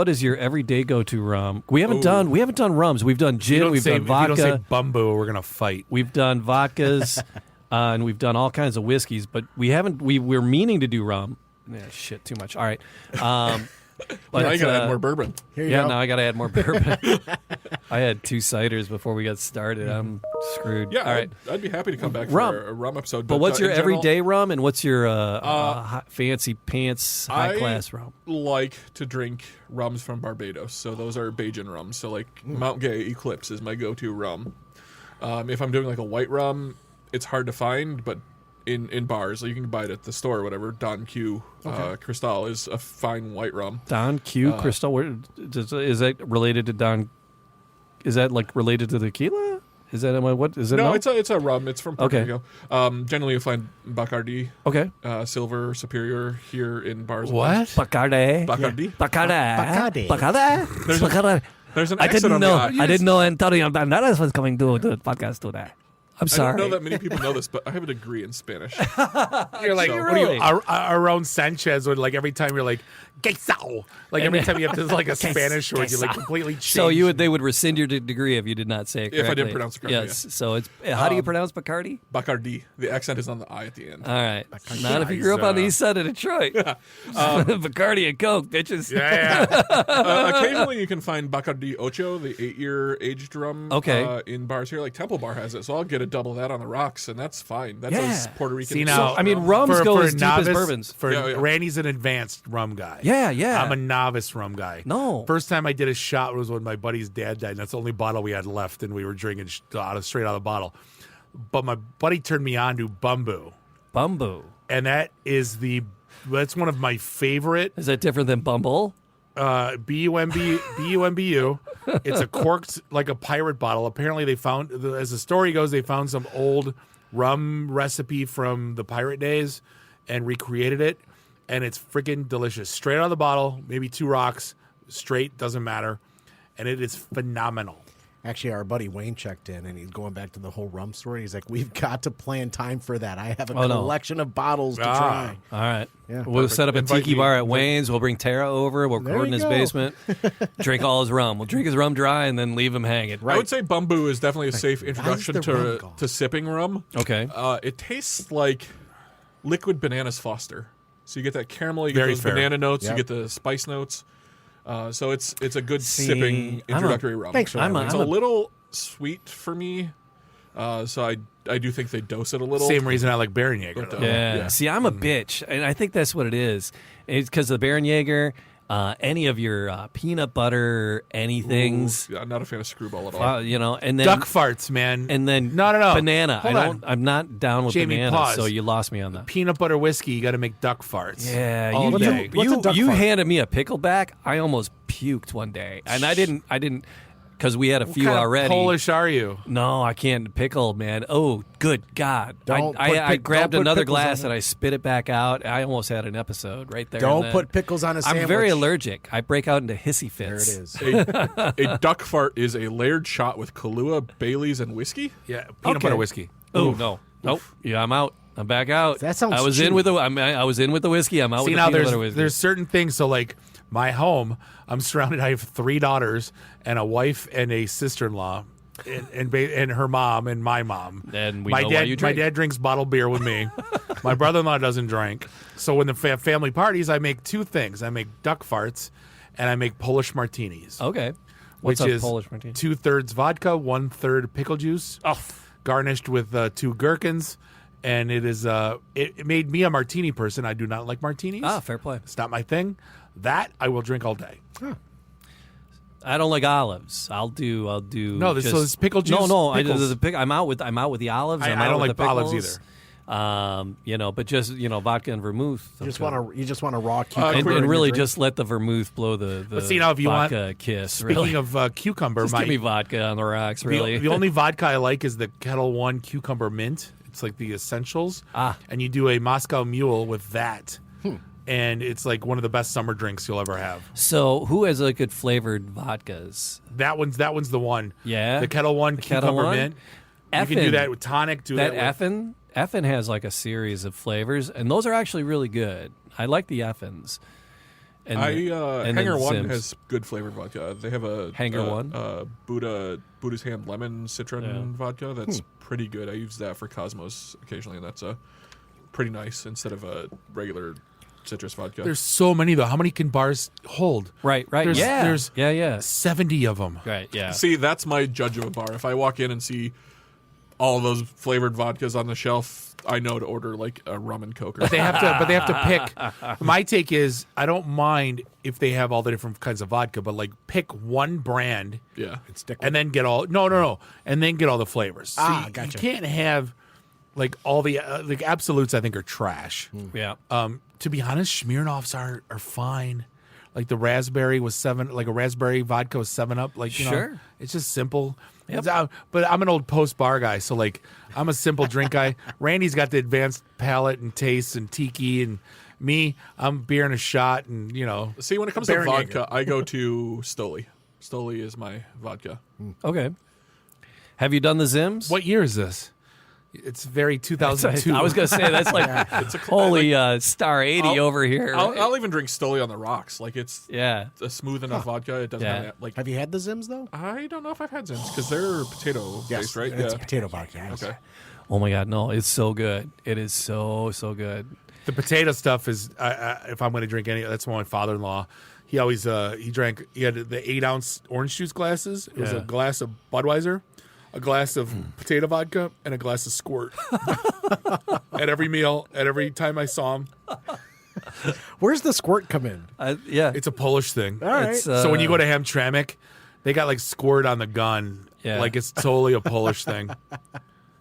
[SPEAKER 2] is your everyday go to rum? We haven't done rums. We've done
[SPEAKER 5] You
[SPEAKER 2] gin.
[SPEAKER 5] don't
[SPEAKER 2] We've
[SPEAKER 5] say,
[SPEAKER 2] done
[SPEAKER 5] if you don't say
[SPEAKER 2] vodka.
[SPEAKER 5] bumbo, we're gonna fight.
[SPEAKER 2] We've done vodkas, and we've done all kinds of whiskeys. But we haven't. We're meaning to do rum. Yeah, shit, too much. All right. But,
[SPEAKER 4] Now you gotta add more bourbon.
[SPEAKER 3] Here you
[SPEAKER 2] Yeah,
[SPEAKER 3] go.
[SPEAKER 2] now I got to add more bourbon. I had 2 ciders before we got started. I'm screwed.
[SPEAKER 4] Yeah,
[SPEAKER 2] All right.
[SPEAKER 4] I'd be happy to come back
[SPEAKER 2] Rum.
[SPEAKER 4] for a rum episode.
[SPEAKER 2] But what's
[SPEAKER 4] in
[SPEAKER 2] your
[SPEAKER 4] general,
[SPEAKER 2] everyday rum and what's your fancy pants, high class rum?
[SPEAKER 4] like to drink rums from Barbados. So those are Bajan rums. So like Mount Gay Eclipse is my go-to rum. If I'm doing like a white rum, it's hard to find, but in bars, you can buy it at the store or whatever. Don Q Cristal is a fine white rum.
[SPEAKER 2] Don Q Crystal. Is that related to Don? Is that like related to tequila? Is that what? Is it?
[SPEAKER 4] No, it's a rum. It's from Puerto
[SPEAKER 2] Okay.
[SPEAKER 4] Rico. Generally, you'll find Bacardi,
[SPEAKER 2] okay.
[SPEAKER 4] Silver, Superior here in bars.
[SPEAKER 5] What?
[SPEAKER 2] Bacardi.
[SPEAKER 4] Bacardi?
[SPEAKER 2] Bacardi.
[SPEAKER 3] Bacardi.
[SPEAKER 2] Bacardi.
[SPEAKER 4] There's
[SPEAKER 2] Bacardi.
[SPEAKER 4] There's an
[SPEAKER 2] I
[SPEAKER 4] accent
[SPEAKER 2] didn't
[SPEAKER 4] on
[SPEAKER 2] know.
[SPEAKER 4] the I.
[SPEAKER 2] I didn't know Antonio Banderas was coming to the podcast today. I'm
[SPEAKER 4] I
[SPEAKER 2] sorry.
[SPEAKER 4] don't know that many people know this, but I have a degree in Spanish.
[SPEAKER 5] You're like,
[SPEAKER 4] So-
[SPEAKER 5] what are you,
[SPEAKER 2] Really?
[SPEAKER 5] Aaron Sanchez, or like every time you're like, queso. Like every time you have to like a Spanish word, you like completely change.
[SPEAKER 2] So they would rescind your degree if you did not say it correctly.
[SPEAKER 4] If I didn't pronounce it correctly,
[SPEAKER 2] Yes. So it's how do you pronounce Bacardi?
[SPEAKER 4] Bacardi. The accent is on the I at the end.
[SPEAKER 2] All right. Not if you grew up on the east side of Detroit. Bacardi and Coke, bitches.
[SPEAKER 5] Yeah.
[SPEAKER 4] Occasionally, you can find Bacardi Ocho, the 8-year aged rum,
[SPEAKER 2] Okay.
[SPEAKER 4] in bars here. Like Temple Bar has it, so I'll get a double of that on the rocks, and that's fine. That's
[SPEAKER 2] Yeah.
[SPEAKER 4] as Puerto Rican.
[SPEAKER 5] See
[SPEAKER 4] as-
[SPEAKER 5] now,
[SPEAKER 2] I mean, rums
[SPEAKER 5] for,
[SPEAKER 2] go
[SPEAKER 5] for
[SPEAKER 2] as
[SPEAKER 5] a
[SPEAKER 2] deep as
[SPEAKER 5] novice,
[SPEAKER 2] bourbons.
[SPEAKER 5] For
[SPEAKER 4] Yeah, yeah.
[SPEAKER 5] Randy's an advanced rum guy.
[SPEAKER 2] Yeah, yeah.
[SPEAKER 5] I'm a novice rum guy.
[SPEAKER 2] No.
[SPEAKER 5] First time I did a shot was when my buddy's dad died, and that's the only bottle we had left, and we were drinking straight out of the bottle. But my buddy turned me on to Bumbu,
[SPEAKER 2] Bumbu.
[SPEAKER 5] and that is the That's one of my favorite.
[SPEAKER 2] Is that different than Bumble?
[SPEAKER 5] BUMBU. It's a corked, like a pirate bottle. Apparently, they found, as the story goes, they found some old rum recipe from the pirate days and recreated it, and it's freaking delicious. Straight out of the bottle, maybe 2 rocks, straight, doesn't matter, and it is phenomenal.
[SPEAKER 3] Actually, our buddy Wayne checked in, and he's going back to the whole rum story. He's like, we've got to plan time for that. I have a collection of bottles to try.
[SPEAKER 2] All right.
[SPEAKER 3] Yeah,
[SPEAKER 2] we'll set up a
[SPEAKER 4] Invite
[SPEAKER 2] tiki
[SPEAKER 4] me.
[SPEAKER 2] bar at Wayne's. We'll bring Tara over. We'll
[SPEAKER 3] There
[SPEAKER 2] record in
[SPEAKER 3] you
[SPEAKER 2] his
[SPEAKER 3] go.
[SPEAKER 2] basement, drink all his rum. We'll drink his rum dry and then leave him hanging.
[SPEAKER 4] I would say Bumbu is definitely a safe
[SPEAKER 3] why is
[SPEAKER 4] introduction
[SPEAKER 3] the rum
[SPEAKER 4] to
[SPEAKER 3] gone?
[SPEAKER 4] sipping rum.
[SPEAKER 2] Okay.
[SPEAKER 4] It tastes like liquid bananas Foster. So you get that caramel, you get
[SPEAKER 5] Very
[SPEAKER 4] those
[SPEAKER 5] fair.
[SPEAKER 4] banana notes,
[SPEAKER 3] Yep.
[SPEAKER 4] you get the spice notes. So it's a good
[SPEAKER 2] See,
[SPEAKER 4] sipping
[SPEAKER 2] I'm a-
[SPEAKER 4] introductory rum.
[SPEAKER 3] Thanks for that.
[SPEAKER 2] I'm
[SPEAKER 3] Wayne.
[SPEAKER 4] It's a little sweet for me, so I do think they dose it a little.
[SPEAKER 5] Same reason I like Baron Jäger.
[SPEAKER 4] But,
[SPEAKER 5] though.
[SPEAKER 2] Yeah.
[SPEAKER 4] Yeah.
[SPEAKER 2] See, I'm a bitch, and I think that's what it is. It's because of the Baron Jäger, any of your peanut butter, anythings,
[SPEAKER 4] Yeah, I'm not a fan of Screwball at all.
[SPEAKER 2] and then
[SPEAKER 5] Duck farts, man.
[SPEAKER 2] and then
[SPEAKER 5] No.
[SPEAKER 2] banana.
[SPEAKER 5] Hold on.
[SPEAKER 2] I'm not down with
[SPEAKER 5] Jamie,
[SPEAKER 2] banana,
[SPEAKER 5] pause.
[SPEAKER 2] so you lost me on that.
[SPEAKER 5] Peanut butter whiskey, you got to make duck farts.
[SPEAKER 2] Yeah,
[SPEAKER 5] All
[SPEAKER 2] you
[SPEAKER 5] day.
[SPEAKER 3] What's a duck
[SPEAKER 2] you
[SPEAKER 3] fart?
[SPEAKER 2] handed me a pickleback. I almost puked one day, and I didn't because we had a few
[SPEAKER 5] What kind of
[SPEAKER 2] already.
[SPEAKER 5] Polish are you?
[SPEAKER 2] No, I can't pickle, man. Oh, good God!
[SPEAKER 3] Don't put
[SPEAKER 2] I
[SPEAKER 3] pick-
[SPEAKER 2] grabbed
[SPEAKER 3] don't put
[SPEAKER 2] another
[SPEAKER 3] pickles on
[SPEAKER 2] glass
[SPEAKER 3] it.
[SPEAKER 2] and I spit it back out. I almost had an episode right there.
[SPEAKER 3] Don't
[SPEAKER 2] and
[SPEAKER 3] put
[SPEAKER 2] then.
[SPEAKER 3] pickles on a
[SPEAKER 2] I'm
[SPEAKER 3] sandwich.
[SPEAKER 2] very allergic. I break out into hissy
[SPEAKER 3] There it
[SPEAKER 2] fits.
[SPEAKER 3] is.
[SPEAKER 4] A duck fart is a layered shot with Kahlua, Baileys, and whiskey.
[SPEAKER 5] Yeah, peanut
[SPEAKER 2] Okay.
[SPEAKER 5] butter whiskey.
[SPEAKER 2] Oh no, nope. Yeah, I'm out. I'm back out.
[SPEAKER 3] That sounds
[SPEAKER 2] I was
[SPEAKER 3] chewy.
[SPEAKER 2] in with the. I was in with the whiskey. I'm out
[SPEAKER 5] See,
[SPEAKER 2] with
[SPEAKER 5] now
[SPEAKER 2] the peanut butter whiskey.
[SPEAKER 5] there's certain things. So, like my home, I'm surrounded. I have 3 daughters and a wife and a sister-in-law, and her mom and my mom.
[SPEAKER 2] And we
[SPEAKER 5] my
[SPEAKER 2] know
[SPEAKER 5] dad,
[SPEAKER 2] why you
[SPEAKER 5] my
[SPEAKER 2] drink.
[SPEAKER 5] dad drinks bottled beer with me. My brother-in-law doesn't drink. So when the family parties, I make 2 things. I make duck farts, and I make Polish martinis.
[SPEAKER 2] Okay. What's
[SPEAKER 5] which
[SPEAKER 2] a
[SPEAKER 5] is
[SPEAKER 2] Polish martini?
[SPEAKER 5] 2/3 vodka, 1/3 pickle juice, garnished with 2 gherkins, and it is it made me a martini person. I do not like martinis.
[SPEAKER 2] Fair play.
[SPEAKER 5] It's not my thing. That I will drink all day.
[SPEAKER 2] I don't like olives. I'll do.
[SPEAKER 5] No, so this pickle juice,
[SPEAKER 2] No.
[SPEAKER 5] pickles.
[SPEAKER 2] I'm out with the olives.
[SPEAKER 5] I
[SPEAKER 2] I'm out
[SPEAKER 5] don't
[SPEAKER 2] with
[SPEAKER 5] like
[SPEAKER 2] the
[SPEAKER 5] olives
[SPEAKER 2] pickles. But just vodka and vermouth.
[SPEAKER 3] You just want a raw cucumber.
[SPEAKER 2] and,
[SPEAKER 3] in
[SPEAKER 2] and
[SPEAKER 3] your
[SPEAKER 2] really
[SPEAKER 3] drink.
[SPEAKER 2] just let the vermouth blow the
[SPEAKER 5] But see, now if you want-
[SPEAKER 2] vodka kiss.
[SPEAKER 5] Speaking
[SPEAKER 2] really.
[SPEAKER 5] of cucumber,
[SPEAKER 2] Just give me vodka on the rocks. Really,
[SPEAKER 5] the only vodka I like is the Kettle One cucumber mint. It's like the essentials. And you do a Moscow Mule with that. And it's like one of the best summer drinks you'll ever have.
[SPEAKER 2] So who has a good flavored vodkas?
[SPEAKER 5] That one's the one.
[SPEAKER 2] Yeah?
[SPEAKER 5] The Kettle One
[SPEAKER 2] The Kettle
[SPEAKER 5] cucumber
[SPEAKER 2] One?
[SPEAKER 5] mint. You can do that with tonic. Do
[SPEAKER 2] That
[SPEAKER 5] that with,
[SPEAKER 2] Effin has like a series of flavors, and those are actually really good. I like the Effins. And and then
[SPEAKER 4] Hanger One
[SPEAKER 2] Zims.
[SPEAKER 4] has good flavored vodka. They have a
[SPEAKER 2] Hanger One?
[SPEAKER 4] Buddha's Hand lemon citron vodka. That's pretty good. I use that for Cosmos occasionally, and that's pretty nice instead of a regular citrus vodka.
[SPEAKER 5] There's so many though. How many can bars hold?
[SPEAKER 2] right.
[SPEAKER 5] There's-
[SPEAKER 2] yeah,
[SPEAKER 5] there's-
[SPEAKER 2] yeah.
[SPEAKER 5] 70 of them.
[SPEAKER 2] Right, yeah.
[SPEAKER 4] See, that's my judge of a bar. If I walk in and see all those flavored vodkas on the shelf, I know to order like a rum and coke.
[SPEAKER 5] They have to pick. My take is I don't mind if they have all the different kinds of vodka, but like pick one brand
[SPEAKER 4] Yeah.
[SPEAKER 5] and then get all no, and then get all the flavors. See,
[SPEAKER 3] Gotcha.
[SPEAKER 5] You can't have like all the like absolutes. I think are trash.
[SPEAKER 2] Yeah.
[SPEAKER 5] To be honest, Smirnoffs are fine. Like the raspberry was like a raspberry vodka was 7-Up. Like
[SPEAKER 2] Sure.
[SPEAKER 5] it's just simple. But I'm an old post bar guy, so like I'm a simple drink guy. Randy's got the advanced palate and taste and tiki, and me, I'm beer and a shot, and
[SPEAKER 4] See, when it comes
[SPEAKER 5] Baron
[SPEAKER 4] to
[SPEAKER 5] Jäger.
[SPEAKER 4] vodka, I go to Stoli. Stoli is my vodka.
[SPEAKER 2] Okay. Have you done the Zims?
[SPEAKER 5] What year is this? It's very 2002.
[SPEAKER 2] I was going to say that's like holy star 80 over here.
[SPEAKER 4] I'll even drink Stoli on the rocks. Like it's
[SPEAKER 2] yeah.
[SPEAKER 4] a smooth enough vodka. It doesn't
[SPEAKER 2] Yeah.
[SPEAKER 4] have like.
[SPEAKER 3] Have you had the Zims though?
[SPEAKER 4] I don't know if I've had Zims because they're potato based, right?
[SPEAKER 3] It's a potato vodka. Yes.
[SPEAKER 4] Okay.
[SPEAKER 2] Oh my God, no! It's so good. It is so good.
[SPEAKER 5] The potato stuff is if I'm going to drink any. That's my father-in-law. He always he had the 8-ounce orange juice glasses. It was
[SPEAKER 2] Yeah.
[SPEAKER 5] a glass of Budweiser, a glass of potato vodka, and a glass of Squirt. At every meal, at every time I saw him,
[SPEAKER 3] Where's the squirt come in?
[SPEAKER 2] Yeah,
[SPEAKER 5] it's a Polish thing.
[SPEAKER 3] All right.
[SPEAKER 2] It's,
[SPEAKER 5] So when you go to Hamtramck, they got like Squirt on the gun.
[SPEAKER 2] Yeah.
[SPEAKER 5] Like it's totally a Polish thing.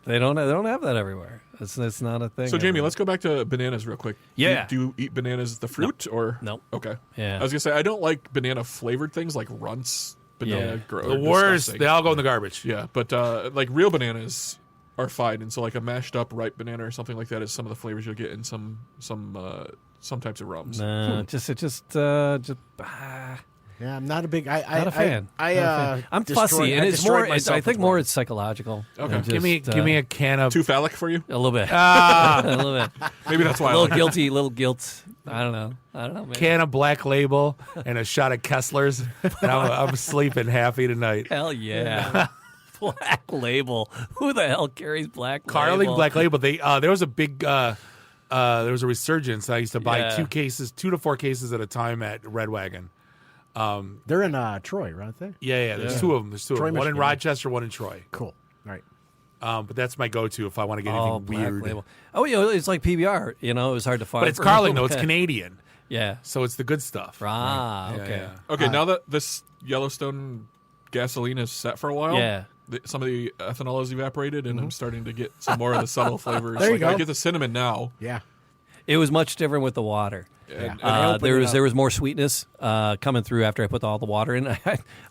[SPEAKER 2] They don't have that everywhere. It's not a thing.
[SPEAKER 4] So, Jamie,
[SPEAKER 2] everywhere.
[SPEAKER 4] let's go back to bananas real quick.
[SPEAKER 2] Yeah.
[SPEAKER 4] Do you eat bananas the fruit or?
[SPEAKER 2] Nope.
[SPEAKER 4] Okay.
[SPEAKER 2] Yeah.
[SPEAKER 4] I was going to say, I don't like banana flavored things like Runts, banana
[SPEAKER 2] Yeah.
[SPEAKER 4] grow.
[SPEAKER 5] The worst. They all go in the garbage.
[SPEAKER 4] Yeah, but like real bananas are fine. And so like a mashed up ripe banana or something like that is some of the flavors you'll get in some types of rums.
[SPEAKER 2] No,
[SPEAKER 3] Yeah, I'm not a big.
[SPEAKER 2] not a fan.
[SPEAKER 3] I'm
[SPEAKER 2] Not a fan. I'm
[SPEAKER 3] destroyed-
[SPEAKER 2] fussy, and
[SPEAKER 3] I
[SPEAKER 2] it's more.
[SPEAKER 3] destroyed myself
[SPEAKER 2] I think
[SPEAKER 3] with
[SPEAKER 2] more
[SPEAKER 3] one.
[SPEAKER 2] it's psychological.
[SPEAKER 4] Okay.
[SPEAKER 2] than
[SPEAKER 5] Give me
[SPEAKER 2] just,
[SPEAKER 5] give me a can of
[SPEAKER 4] Too phallic for you?
[SPEAKER 2] a little bit.
[SPEAKER 5] ah,
[SPEAKER 2] A little bit.
[SPEAKER 4] Maybe that's why
[SPEAKER 2] A
[SPEAKER 4] I
[SPEAKER 2] little
[SPEAKER 4] like it.
[SPEAKER 2] guilty. Little guilt. I don't know. Maybe.
[SPEAKER 5] can of Black Label and a shot of Kessler's. And I'm sleeping happy tonight.
[SPEAKER 2] Hell yeah. Black Label. Who the hell carries Black
[SPEAKER 5] Carling
[SPEAKER 2] Label?
[SPEAKER 5] Black Label. They there was a big there was a resurgence. I used to buy
[SPEAKER 2] Yeah.
[SPEAKER 5] 2 to 4 cases at a time at Red Wagon.
[SPEAKER 3] They're in Troy, right there.
[SPEAKER 5] Yeah. There's 2 of them. There's 2
[SPEAKER 3] Troy,
[SPEAKER 5] of them. One in
[SPEAKER 3] Michigan.
[SPEAKER 5] Rochester, one in Troy.
[SPEAKER 3] Cool. All right.
[SPEAKER 5] But that's my go-to if I want to get
[SPEAKER 2] Oh,
[SPEAKER 5] anything
[SPEAKER 2] Black
[SPEAKER 5] weird.
[SPEAKER 2] Label. Oh, it's like PBR. It was hard to find.
[SPEAKER 5] But it's
[SPEAKER 2] for a
[SPEAKER 5] Carling
[SPEAKER 2] little
[SPEAKER 5] though. It's
[SPEAKER 2] bit.
[SPEAKER 5] Canadian,
[SPEAKER 2] Yeah.
[SPEAKER 5] so it's the good stuff.
[SPEAKER 2] Ah,
[SPEAKER 5] Yeah,
[SPEAKER 2] okay.
[SPEAKER 5] yeah.
[SPEAKER 4] Okay, now that this Yellowstone gasoline is set for a while,
[SPEAKER 2] Yeah.
[SPEAKER 4] some of the ethanol has evaporated, and I'm starting to get some more of the subtle flavors.
[SPEAKER 3] There you
[SPEAKER 4] Like,
[SPEAKER 3] go.
[SPEAKER 4] I get the cinnamon now.
[SPEAKER 3] Yeah.
[SPEAKER 2] It was much different with the water.
[SPEAKER 4] And,
[SPEAKER 3] I opened
[SPEAKER 2] There
[SPEAKER 3] it
[SPEAKER 2] was
[SPEAKER 3] up.
[SPEAKER 2] there was more sweetness coming through after I put all the water in.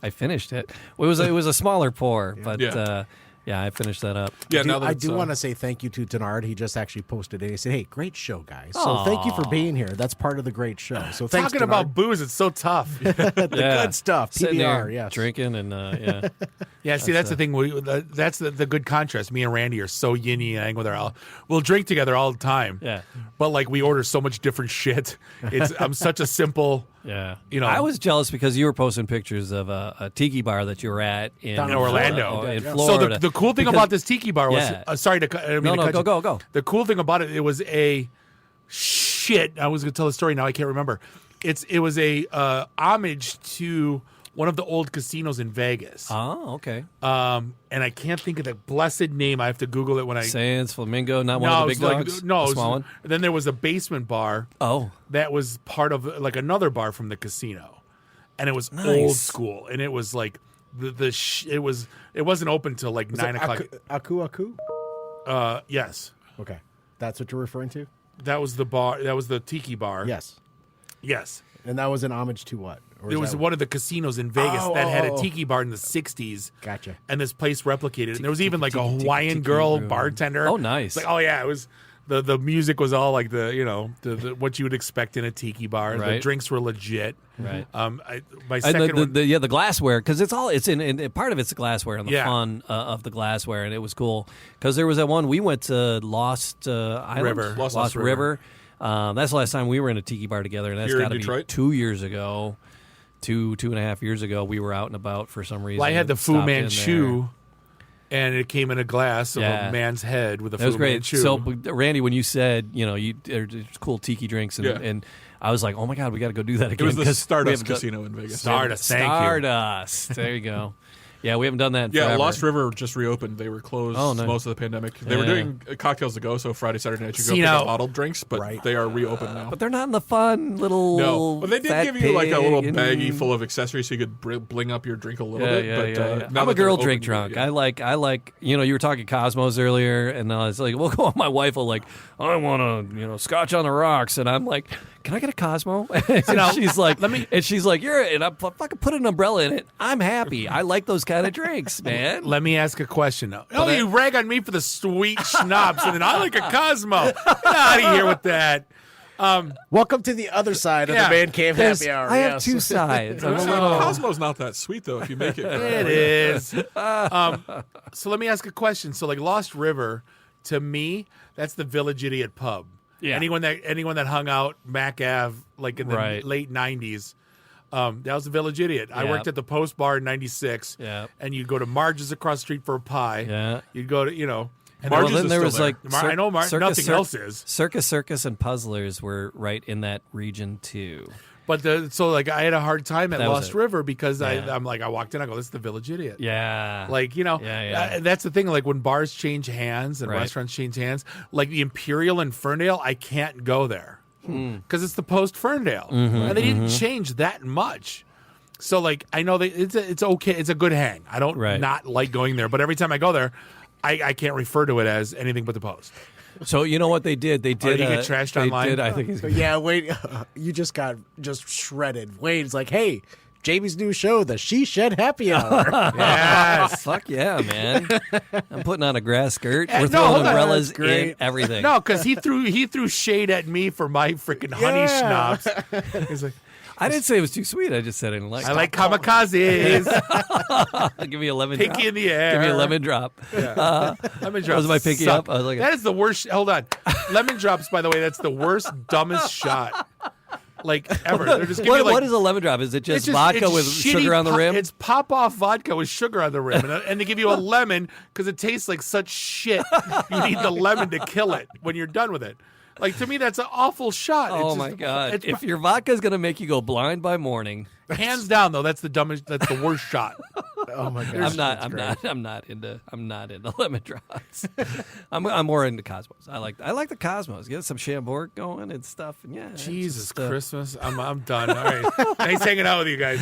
[SPEAKER 2] I finished it. It was a smaller pour, but
[SPEAKER 4] Yeah.
[SPEAKER 2] I finished that up.
[SPEAKER 4] yeah,
[SPEAKER 3] Do-
[SPEAKER 4] now that
[SPEAKER 3] I
[SPEAKER 4] it's,
[SPEAKER 3] do want to say thank you to Denard. He just actually posted it. He said, "Hey, great show, guys. So
[SPEAKER 2] Aw.
[SPEAKER 3] thank you for being here. That's part of the great show. So thanks,
[SPEAKER 5] Talking
[SPEAKER 3] Denard.
[SPEAKER 5] about booze, it's so tough.
[SPEAKER 3] the good stuff.
[SPEAKER 2] Sitting
[SPEAKER 3] PBR,
[SPEAKER 2] there
[SPEAKER 3] yes.
[SPEAKER 2] drinking and yeah.
[SPEAKER 5] Yeah, see, that's the thing. That's the good contrast. Me and Randy are so yin and yang with our. We'll drink together all the time.
[SPEAKER 2] Yeah.
[SPEAKER 5] But like we order so much different shit. I'm such a simple.
[SPEAKER 2] Yeah,
[SPEAKER 5] You know-
[SPEAKER 2] I was jealous because you were posting pictures of a tiki bar that you were at in
[SPEAKER 3] Down in
[SPEAKER 5] Orlando.
[SPEAKER 2] in
[SPEAKER 3] Yeah.
[SPEAKER 2] Florida.
[SPEAKER 5] So the cool thing
[SPEAKER 2] Because-
[SPEAKER 5] about this tiki bar was
[SPEAKER 2] Yeah.
[SPEAKER 5] sorry to cut- I didn't mean
[SPEAKER 2] No,
[SPEAKER 5] to
[SPEAKER 2] no,
[SPEAKER 5] cut you.
[SPEAKER 2] go.
[SPEAKER 5] The cool thing about it was a shit. I was going to tell the story now. I can't remember. It was a homage to one of the old casinos in Vegas.
[SPEAKER 2] Oh, okay.
[SPEAKER 5] And I can't think of the blessed name. I have to Google it when I.
[SPEAKER 2] Sands Flamingo, not one of the big dogs.
[SPEAKER 5] No,
[SPEAKER 2] a
[SPEAKER 5] it was-
[SPEAKER 2] small one.
[SPEAKER 5] Then there was a basement bar
[SPEAKER 2] Oh,
[SPEAKER 5] that was part of like another bar from the casino, and it was
[SPEAKER 2] Nice.
[SPEAKER 5] old school, and it was like it wasn't open till like
[SPEAKER 3] Is
[SPEAKER 5] 9
[SPEAKER 3] it
[SPEAKER 5] o'clock.
[SPEAKER 3] Aku?
[SPEAKER 5] Yes,
[SPEAKER 3] Okay. That's what you're referring to?
[SPEAKER 5] that was the bar. That was the tiki bar.
[SPEAKER 3] Yes.
[SPEAKER 5] Yes.
[SPEAKER 3] And that was an homage to what? Or
[SPEAKER 5] It
[SPEAKER 3] is
[SPEAKER 5] was
[SPEAKER 3] that-
[SPEAKER 5] one of the casinos in Vegas
[SPEAKER 3] Oh,
[SPEAKER 5] that had a
[SPEAKER 3] oh, oh.
[SPEAKER 5] tiki bar in the 60s.
[SPEAKER 3] Gotcha.
[SPEAKER 5] And this place replicated it. And there was even like a
[SPEAKER 2] tiki,
[SPEAKER 5] Hawaiian
[SPEAKER 2] tiki
[SPEAKER 5] girl
[SPEAKER 2] room.
[SPEAKER 5] bartender.
[SPEAKER 2] Oh, nice.
[SPEAKER 5] It's like, oh yeah, it was the music was all like the what you would expect in a tiki bar. The
[SPEAKER 2] Right.
[SPEAKER 5] drinks were legit.
[SPEAKER 2] Right.
[SPEAKER 5] My
[SPEAKER 2] and
[SPEAKER 5] second one,
[SPEAKER 2] the glassware, because it's in part of it's the glassware and the
[SPEAKER 5] Yeah.
[SPEAKER 2] fun of the glassware, and it was cool because there was that one we went to Lost Island,
[SPEAKER 5] River.
[SPEAKER 2] Lost River. That's the last time we were in a tiki bar together, and that's
[SPEAKER 4] Here in
[SPEAKER 2] got to be
[SPEAKER 4] Detroit?
[SPEAKER 2] 2 years ago. Two and a half years ago, we were out and about for some reason.
[SPEAKER 5] well, I had the
[SPEAKER 2] and
[SPEAKER 5] Fu
[SPEAKER 2] stopped in
[SPEAKER 5] Manchu,
[SPEAKER 2] there.
[SPEAKER 5] and it came in a glass of
[SPEAKER 2] Yeah.
[SPEAKER 5] a man's head with a
[SPEAKER 2] That was
[SPEAKER 5] Fu
[SPEAKER 2] great.
[SPEAKER 5] Manchu.
[SPEAKER 2] So, Randy, when you said, there's cool tiki drinks, and,
[SPEAKER 4] Yeah.
[SPEAKER 2] and I was like, oh my God, we got to go do that again.
[SPEAKER 4] it was the
[SPEAKER 2] 'cause we
[SPEAKER 4] Stardust
[SPEAKER 2] haven't done-
[SPEAKER 4] Casino in Vegas.
[SPEAKER 5] Stardust, thank you.
[SPEAKER 2] Stardust. There you go. Yeah, we haven't done that in
[SPEAKER 4] Yeah,
[SPEAKER 2] forever.
[SPEAKER 4] Lost River just reopened. They were closed
[SPEAKER 2] Oh, nice.
[SPEAKER 4] most of the pandemic. They were
[SPEAKER 2] Yeah.
[SPEAKER 4] doing cocktails to go, so Friday, Saturday night you go
[SPEAKER 5] See,
[SPEAKER 4] pick
[SPEAKER 5] now-
[SPEAKER 4] up bottled drinks, but
[SPEAKER 3] Right.
[SPEAKER 4] they are reopened now.
[SPEAKER 2] But they're not in the fun little.
[SPEAKER 4] No, but they did
[SPEAKER 2] fat
[SPEAKER 4] give you like a little
[SPEAKER 2] pig
[SPEAKER 4] baggie
[SPEAKER 2] and-
[SPEAKER 4] full of accessories so you could bling up your drink a little
[SPEAKER 2] Yeah,
[SPEAKER 4] bit.
[SPEAKER 2] yeah,
[SPEAKER 4] but
[SPEAKER 2] yeah, yeah.
[SPEAKER 4] now
[SPEAKER 2] I'm
[SPEAKER 4] that
[SPEAKER 2] a
[SPEAKER 4] they're
[SPEAKER 2] girl
[SPEAKER 4] open,
[SPEAKER 2] drink drunk.
[SPEAKER 4] yeah.
[SPEAKER 2] I like. You were talking Cosmos earlier, and I was like, "Well, go on." My wife will like, "I want to, Scotch on the rocks," and I'm like, "Can I get a Cosmo?" And she's like, "Let me." And she's like, "You're," and I fucking put an umbrella in it. I'm happy. I like those kind of drinks, man.
[SPEAKER 5] Let me ask a question now. Oh, you rag on me for the sweet schnapps, and then I like a Cosmo. Get out of here with that.
[SPEAKER 3] Welcome to the other side of
[SPEAKER 5] Yeah.
[SPEAKER 3] the Man Cave
[SPEAKER 2] There's-
[SPEAKER 3] Happy Hour.
[SPEAKER 2] I have
[SPEAKER 3] yes.
[SPEAKER 2] two sides. I'm a
[SPEAKER 4] Actually,
[SPEAKER 2] little-
[SPEAKER 4] Cosmo's not that sweet though if you make it.
[SPEAKER 5] It is. So let me ask a question. So like Lost River, to me, that's the Village Idiot pub.
[SPEAKER 2] Yeah.
[SPEAKER 5] Anyone that hung out Mac Ave like in the
[SPEAKER 2] Right.
[SPEAKER 5] late '90s, that was the Village Idiot. I
[SPEAKER 2] Yeah.
[SPEAKER 5] worked at the Post Bar in '96.
[SPEAKER 2] Yeah.
[SPEAKER 5] And you'd go to Marge's across the street for a pie.
[SPEAKER 2] Yeah.
[SPEAKER 5] You'd go to And
[SPEAKER 4] Marge's
[SPEAKER 2] Well, then
[SPEAKER 4] is
[SPEAKER 2] there
[SPEAKER 4] still
[SPEAKER 2] was
[SPEAKER 4] there.
[SPEAKER 2] like
[SPEAKER 5] I know
[SPEAKER 2] Circus,
[SPEAKER 5] nothing else is.
[SPEAKER 2] Circus, and Puzzlers were right in that region too.
[SPEAKER 5] But I had a hard time at
[SPEAKER 2] That was
[SPEAKER 5] Lost
[SPEAKER 2] it.
[SPEAKER 5] River because
[SPEAKER 2] Yeah.
[SPEAKER 5] I'm like, I walked in, I go, this is the Village Idiot.
[SPEAKER 2] Yeah,
[SPEAKER 5] Like,
[SPEAKER 2] Yeah.
[SPEAKER 5] that's the thing. Like when bars change hands and
[SPEAKER 2] Right.
[SPEAKER 5] restaurants change hands, like the Imperial in Ferndale, I can't go there because it's the post Ferndale, and they didn't change that much. So like, I know that it's okay. It's a good hang. I don't
[SPEAKER 2] Right.
[SPEAKER 5] not like going there, but every time I go there, I can't refer to it as anything but the Post.
[SPEAKER 2] So you know what they did? They did.
[SPEAKER 5] did he get trashed
[SPEAKER 2] they
[SPEAKER 5] online?
[SPEAKER 2] Did, I think he's.
[SPEAKER 3] Yeah, Wade, you just got shredded. Wade's like, hey, Jamie's new show, the She Shed Happy Hour.
[SPEAKER 5] Yes.
[SPEAKER 2] Fuck yeah, man! I'm putting on a grass skirt. We're
[SPEAKER 5] no,
[SPEAKER 2] throwing
[SPEAKER 5] hold on.
[SPEAKER 2] umbrellas
[SPEAKER 3] That's great.
[SPEAKER 2] in everything.
[SPEAKER 5] No, because he threw shade at me for my freaking honey schnapps. He's like,
[SPEAKER 2] I didn't say it was too sweet. I just said I didn't like.
[SPEAKER 5] I like kamikazes.
[SPEAKER 2] Give me a lemon drop.
[SPEAKER 5] Pinky in the air.
[SPEAKER 2] Give me a lemon drop.
[SPEAKER 5] Lemon drops.
[SPEAKER 2] Was my pinky
[SPEAKER 5] suck.
[SPEAKER 2] up? I was like,
[SPEAKER 5] that is the worst. Hold on. Lemon drops, by the way, that's the worst, dumbest shot like ever. They're just giving you, like,
[SPEAKER 2] what is a lemon drop? Is it
[SPEAKER 5] it's
[SPEAKER 2] just vodka
[SPEAKER 5] it's
[SPEAKER 2] with
[SPEAKER 5] shitty
[SPEAKER 2] sugar on the rim?
[SPEAKER 5] It's pop-off vodka with sugar on the rim. And they give you a lemon because it tastes like such shit. You need the lemon to kill it when you're done with it. Like, to me, that's an awful shot.
[SPEAKER 2] Oh,
[SPEAKER 5] It's
[SPEAKER 2] my
[SPEAKER 5] just-
[SPEAKER 2] God.
[SPEAKER 5] it's
[SPEAKER 2] If your vodka is going to make you go blind by morning,
[SPEAKER 5] hands down, though, that's the dumbest. That's the worst shot.
[SPEAKER 3] Oh my gosh.
[SPEAKER 2] I'm not into lemon drops. I'm more into Cosmos. I like the Cosmos. Get some Chambord going and stuff. And yeah. it's
[SPEAKER 5] Jesus
[SPEAKER 2] just,
[SPEAKER 5] Christmas. I'm done. All right. Nice hanging out with you guys.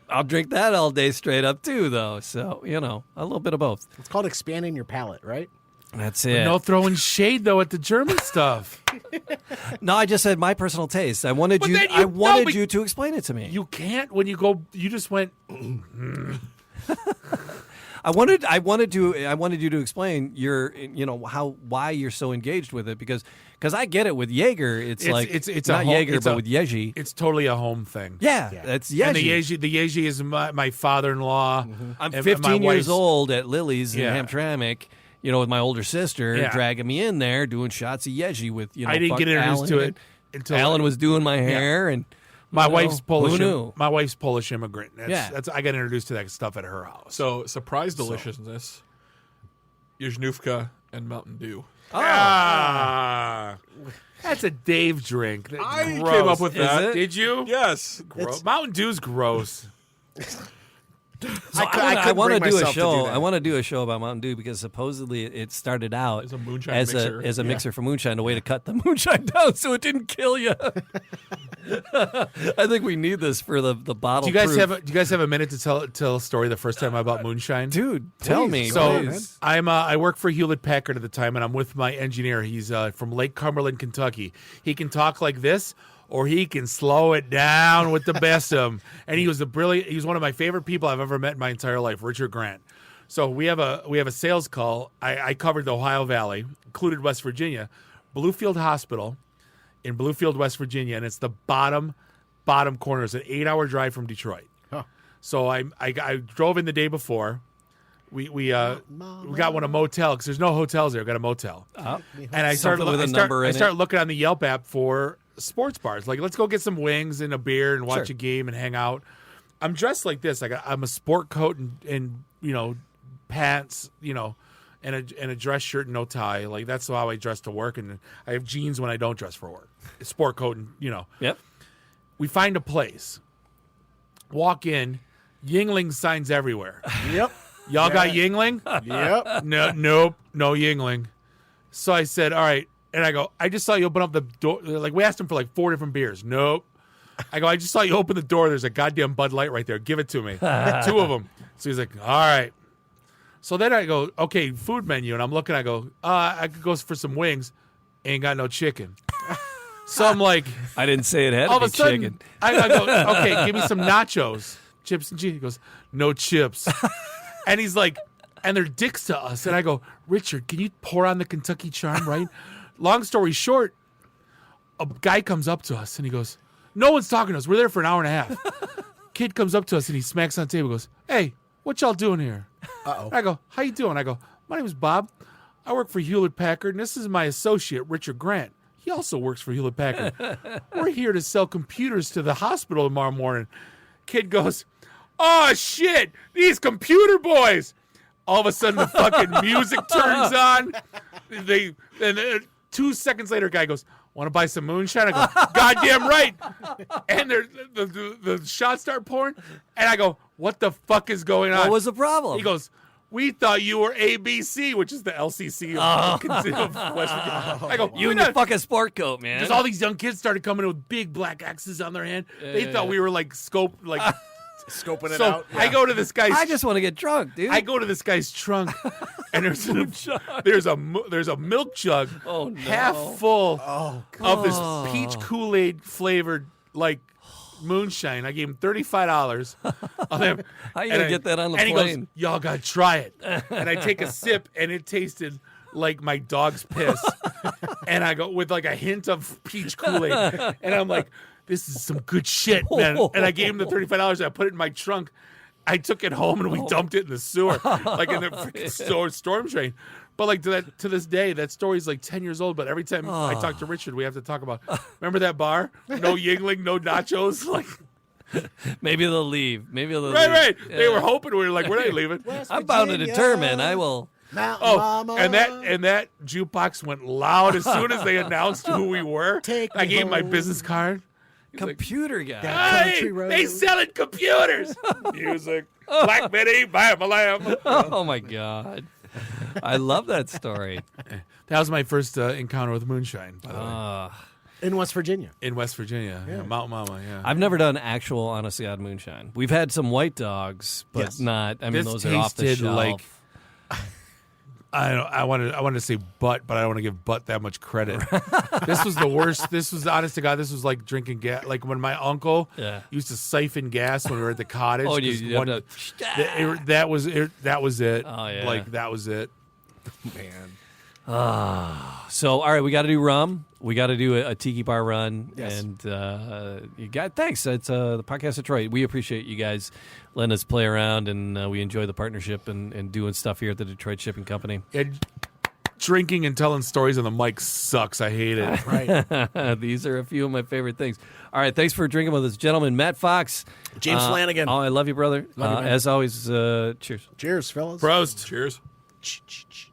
[SPEAKER 2] I'll drink that all day straight up too, though. So a little bit of both.
[SPEAKER 3] It's called expanding your palate, right?
[SPEAKER 2] That's it.
[SPEAKER 5] No throwing shade though at the German stuff.
[SPEAKER 2] No, I just said my personal taste. I wanted
[SPEAKER 5] But
[SPEAKER 2] you.
[SPEAKER 5] then
[SPEAKER 2] I wanted
[SPEAKER 5] but
[SPEAKER 2] you to explain it to me.
[SPEAKER 5] You can't when you go. You just went.
[SPEAKER 2] I wanted you to explain why you're so engaged with it because I get it with Jaeger. It's
[SPEAKER 5] it's
[SPEAKER 2] not
[SPEAKER 5] a whole-
[SPEAKER 2] Jaeger,
[SPEAKER 5] it's
[SPEAKER 2] but
[SPEAKER 5] a-
[SPEAKER 2] with Yeji.
[SPEAKER 5] It's totally a home thing.
[SPEAKER 2] Yeah, that's Yeji.
[SPEAKER 5] And the Yeji is my father-in-law.
[SPEAKER 2] I'm
[SPEAKER 5] and
[SPEAKER 2] 15
[SPEAKER 5] my
[SPEAKER 2] years
[SPEAKER 5] wife's-
[SPEAKER 2] old at Lily's in
[SPEAKER 5] Yeah.
[SPEAKER 2] Hamtramck, with my older sister
[SPEAKER 5] Yeah.
[SPEAKER 2] dragging me in there doing shots of Yeji with
[SPEAKER 5] I didn't get introduced
[SPEAKER 2] Alan
[SPEAKER 5] to
[SPEAKER 2] and-
[SPEAKER 5] it until
[SPEAKER 2] Alan was doing my hair and
[SPEAKER 5] my wife's Polish.
[SPEAKER 2] Who knew?
[SPEAKER 5] My wife's Polish immigrant.
[SPEAKER 2] Yeah.
[SPEAKER 5] That's I got introduced to that stuff at her house.
[SPEAKER 4] So surprise deliciousness. Yezhnufka and Mountain Dew.
[SPEAKER 5] Ah, that's a Dave drink. That's
[SPEAKER 4] I
[SPEAKER 5] gross.
[SPEAKER 4] came up with that.
[SPEAKER 2] it?
[SPEAKER 5] Did you?
[SPEAKER 4] Yes.
[SPEAKER 5] Gross. Mountain Dew's gross.
[SPEAKER 2] I want to
[SPEAKER 3] bring
[SPEAKER 2] do a
[SPEAKER 3] myself to do
[SPEAKER 2] show.
[SPEAKER 3] that.
[SPEAKER 2] I want to do a show about Mountain Dew because supposedly it started out
[SPEAKER 4] As a moonshine
[SPEAKER 2] as
[SPEAKER 4] mixer.
[SPEAKER 2] a mixer for moonshine, a way to cut the moonshine down so it didn't kill you. I think we need this for the bottle.
[SPEAKER 5] Do you guys have a minute to tell a story the first time I bought moonshine?
[SPEAKER 2] dude? Tell me.
[SPEAKER 5] So
[SPEAKER 2] please.
[SPEAKER 5] I work for Hewlett Packard at the time, and I'm with my engineer. He's from Lake Cumberland, Kentucky. He can talk like this, or he can slow it down with the best of them. And he was one of my favorite people I've ever met in my entire life, Richard Grant. So we have a sales call. I covered the Ohio Valley, included West Virginia, Bluefield Hospital in Bluefield, West Virginia, and it's the bottom corner. It's an 8-hour drive from Detroit.
[SPEAKER 3] Huh.
[SPEAKER 5] So I drove in the day before. We got a motel because there's no hotels there. Got a motel, and I started looking on the Yelp app for sports bars. Like, let's go get some wings and a beer and watch
[SPEAKER 2] Sure.
[SPEAKER 5] a game and hang out. I'm dressed like this. I'm a sport coat and pants, and a dress shirt and no tie. Like, that's how I dress to work. And I have jeans when I don't dress for work. A sport coat and
[SPEAKER 2] Yep.
[SPEAKER 5] We find a place. Walk in. Yingling signs everywhere.
[SPEAKER 3] Yep.
[SPEAKER 5] Y'all got Yingling?
[SPEAKER 3] Yep.
[SPEAKER 5] Nope, no Yingling. So I said, all right. And I go, I just saw you open up the door. Like, we asked him for like 4 different beers. Nope. I go, I just saw you open the door. There's a goddamn Bud Light right there. Give it to me. 2 of them. So he's like, all right. So then I go, okay, food menu. And I'm looking, I go, I could go for some wings. Ain't got no chicken. So I'm like,
[SPEAKER 2] I didn't say it had
[SPEAKER 5] all
[SPEAKER 2] to
[SPEAKER 5] of
[SPEAKER 2] be
[SPEAKER 5] a sudden,
[SPEAKER 2] chicken.
[SPEAKER 5] I go, okay, give me some nachos, chips and cheese. He goes, no chips. And he's like, and they're dicks to us. And I go, Richard, can you pour on the Kentucky Charm, right? Long story short, a guy comes up to us and he goes, no one's talking to us. We're there for an hour and a half. Kid comes up to us and he smacks on the table and goes, hey, what y'all doing here?
[SPEAKER 3] Uh-oh.
[SPEAKER 5] I go, how you doing? I go, my name is Bob. I work for Hewlett Packard, and this is my associate, Richard Grant. He also works for Hewlett Packard. We're here to sell computers to the hospital tomorrow morning. Kid goes, oh, shit, these computer boys. All of a sudden, the fucking music turns on. 2 seconds later, guy goes, want to buy some moonshine? I go, goddamn right. And the shots start pouring. And I go, what the fuck is going on?
[SPEAKER 2] What was the problem?
[SPEAKER 5] He goes, we thought you were ABC, which is the LCC of West Virginia. I go,
[SPEAKER 2] you and your fucking sport coat, man.
[SPEAKER 5] just all these young kids started coming in with big black X's on their hand. They thought we were like
[SPEAKER 3] Scoping it
[SPEAKER 5] So
[SPEAKER 3] out.
[SPEAKER 5] I go to this guy's.
[SPEAKER 2] I just want to get drunk, dude.
[SPEAKER 5] I go to this guy's trunk, and there's a milk jug,
[SPEAKER 2] Oh, no.
[SPEAKER 5] half full
[SPEAKER 3] Oh,
[SPEAKER 5] of this peach Kool-Aid flavored like moonshine. I gave him $35.
[SPEAKER 2] How you gonna get that on the
[SPEAKER 5] and
[SPEAKER 2] plane?
[SPEAKER 5] he goes, "Y'all gotta try it." And I take a sip, and it tasted like my dog's piss. And I go with like a hint of peach Kool-Aid, and I'm like, "This is some good shit, man." And I gave him the $35. I put it in my trunk. I took it home and we dumped it in the sewer, like in the freaking storm drain. But like to this day, that story's like 10 years old. But every time I talk to Richard, we have to talk about. Remember that bar? No Yingling, no nachos. Like,
[SPEAKER 2] Maybe they'll leave. Maybe they'll leave.
[SPEAKER 5] right.
[SPEAKER 2] Yeah.
[SPEAKER 5] They were hoping we were like, we're not leaving.
[SPEAKER 2] I'm bound to determine. I will.
[SPEAKER 3] Mountain
[SPEAKER 5] Oh,
[SPEAKER 3] Mama.
[SPEAKER 5] and that jukebox went loud as soon as they announced who we were.
[SPEAKER 3] Take
[SPEAKER 5] I
[SPEAKER 3] me
[SPEAKER 5] gave him my
[SPEAKER 3] home.
[SPEAKER 5] business card. He's like,
[SPEAKER 2] Computer guy.
[SPEAKER 3] Country
[SPEAKER 5] hey,
[SPEAKER 3] road.
[SPEAKER 5] they selling computers. Music. Black Betty, Bam a Lamb.
[SPEAKER 2] Oh my god. I love that story.
[SPEAKER 5] That was my first encounter with moonshine, by the way.
[SPEAKER 3] in West Virginia.
[SPEAKER 5] In West Virginia. Yeah. Mountain Mama, yeah.
[SPEAKER 2] I've never done actual honest to God moonshine. We've had some white dogs, but
[SPEAKER 3] Yes.
[SPEAKER 2] not. I mean,
[SPEAKER 5] This
[SPEAKER 2] those are off the
[SPEAKER 5] tasted
[SPEAKER 2] shelf.
[SPEAKER 5] like- I wanted to say butt, but I don't want to give butt that much credit. This was the worst. This was, honest to God, this was like drinking gas. Like when my uncle used to siphon gas when we were at the cottage.
[SPEAKER 2] Oh,
[SPEAKER 5] 'cause
[SPEAKER 2] you have to.
[SPEAKER 5] that was it. That was it.
[SPEAKER 2] Oh, yeah.
[SPEAKER 5] Like that was it.
[SPEAKER 3] Man.
[SPEAKER 2] So, all right, we got to do rum. We got to do a tiki bar run.
[SPEAKER 3] Yes.
[SPEAKER 2] And you got thanks. It's the podcast Detroit. We appreciate you guys letting us play around, and we enjoy the partnership and doing stuff here at the Detroit Shipping Company.
[SPEAKER 5] And drinking and telling stories on the mic sucks. I hate it.
[SPEAKER 3] Right.
[SPEAKER 2] These are a few of my favorite things. All right, thanks for drinking with us, gentlemen. Matt Fox,
[SPEAKER 3] James Flanagan.
[SPEAKER 2] Oh, I love you, brother.
[SPEAKER 3] Love you, man.
[SPEAKER 2] As always, cheers.
[SPEAKER 3] Cheers, fellas.
[SPEAKER 5] Prost.
[SPEAKER 4] Cheers.
[SPEAKER 3] Ch-ch-ch.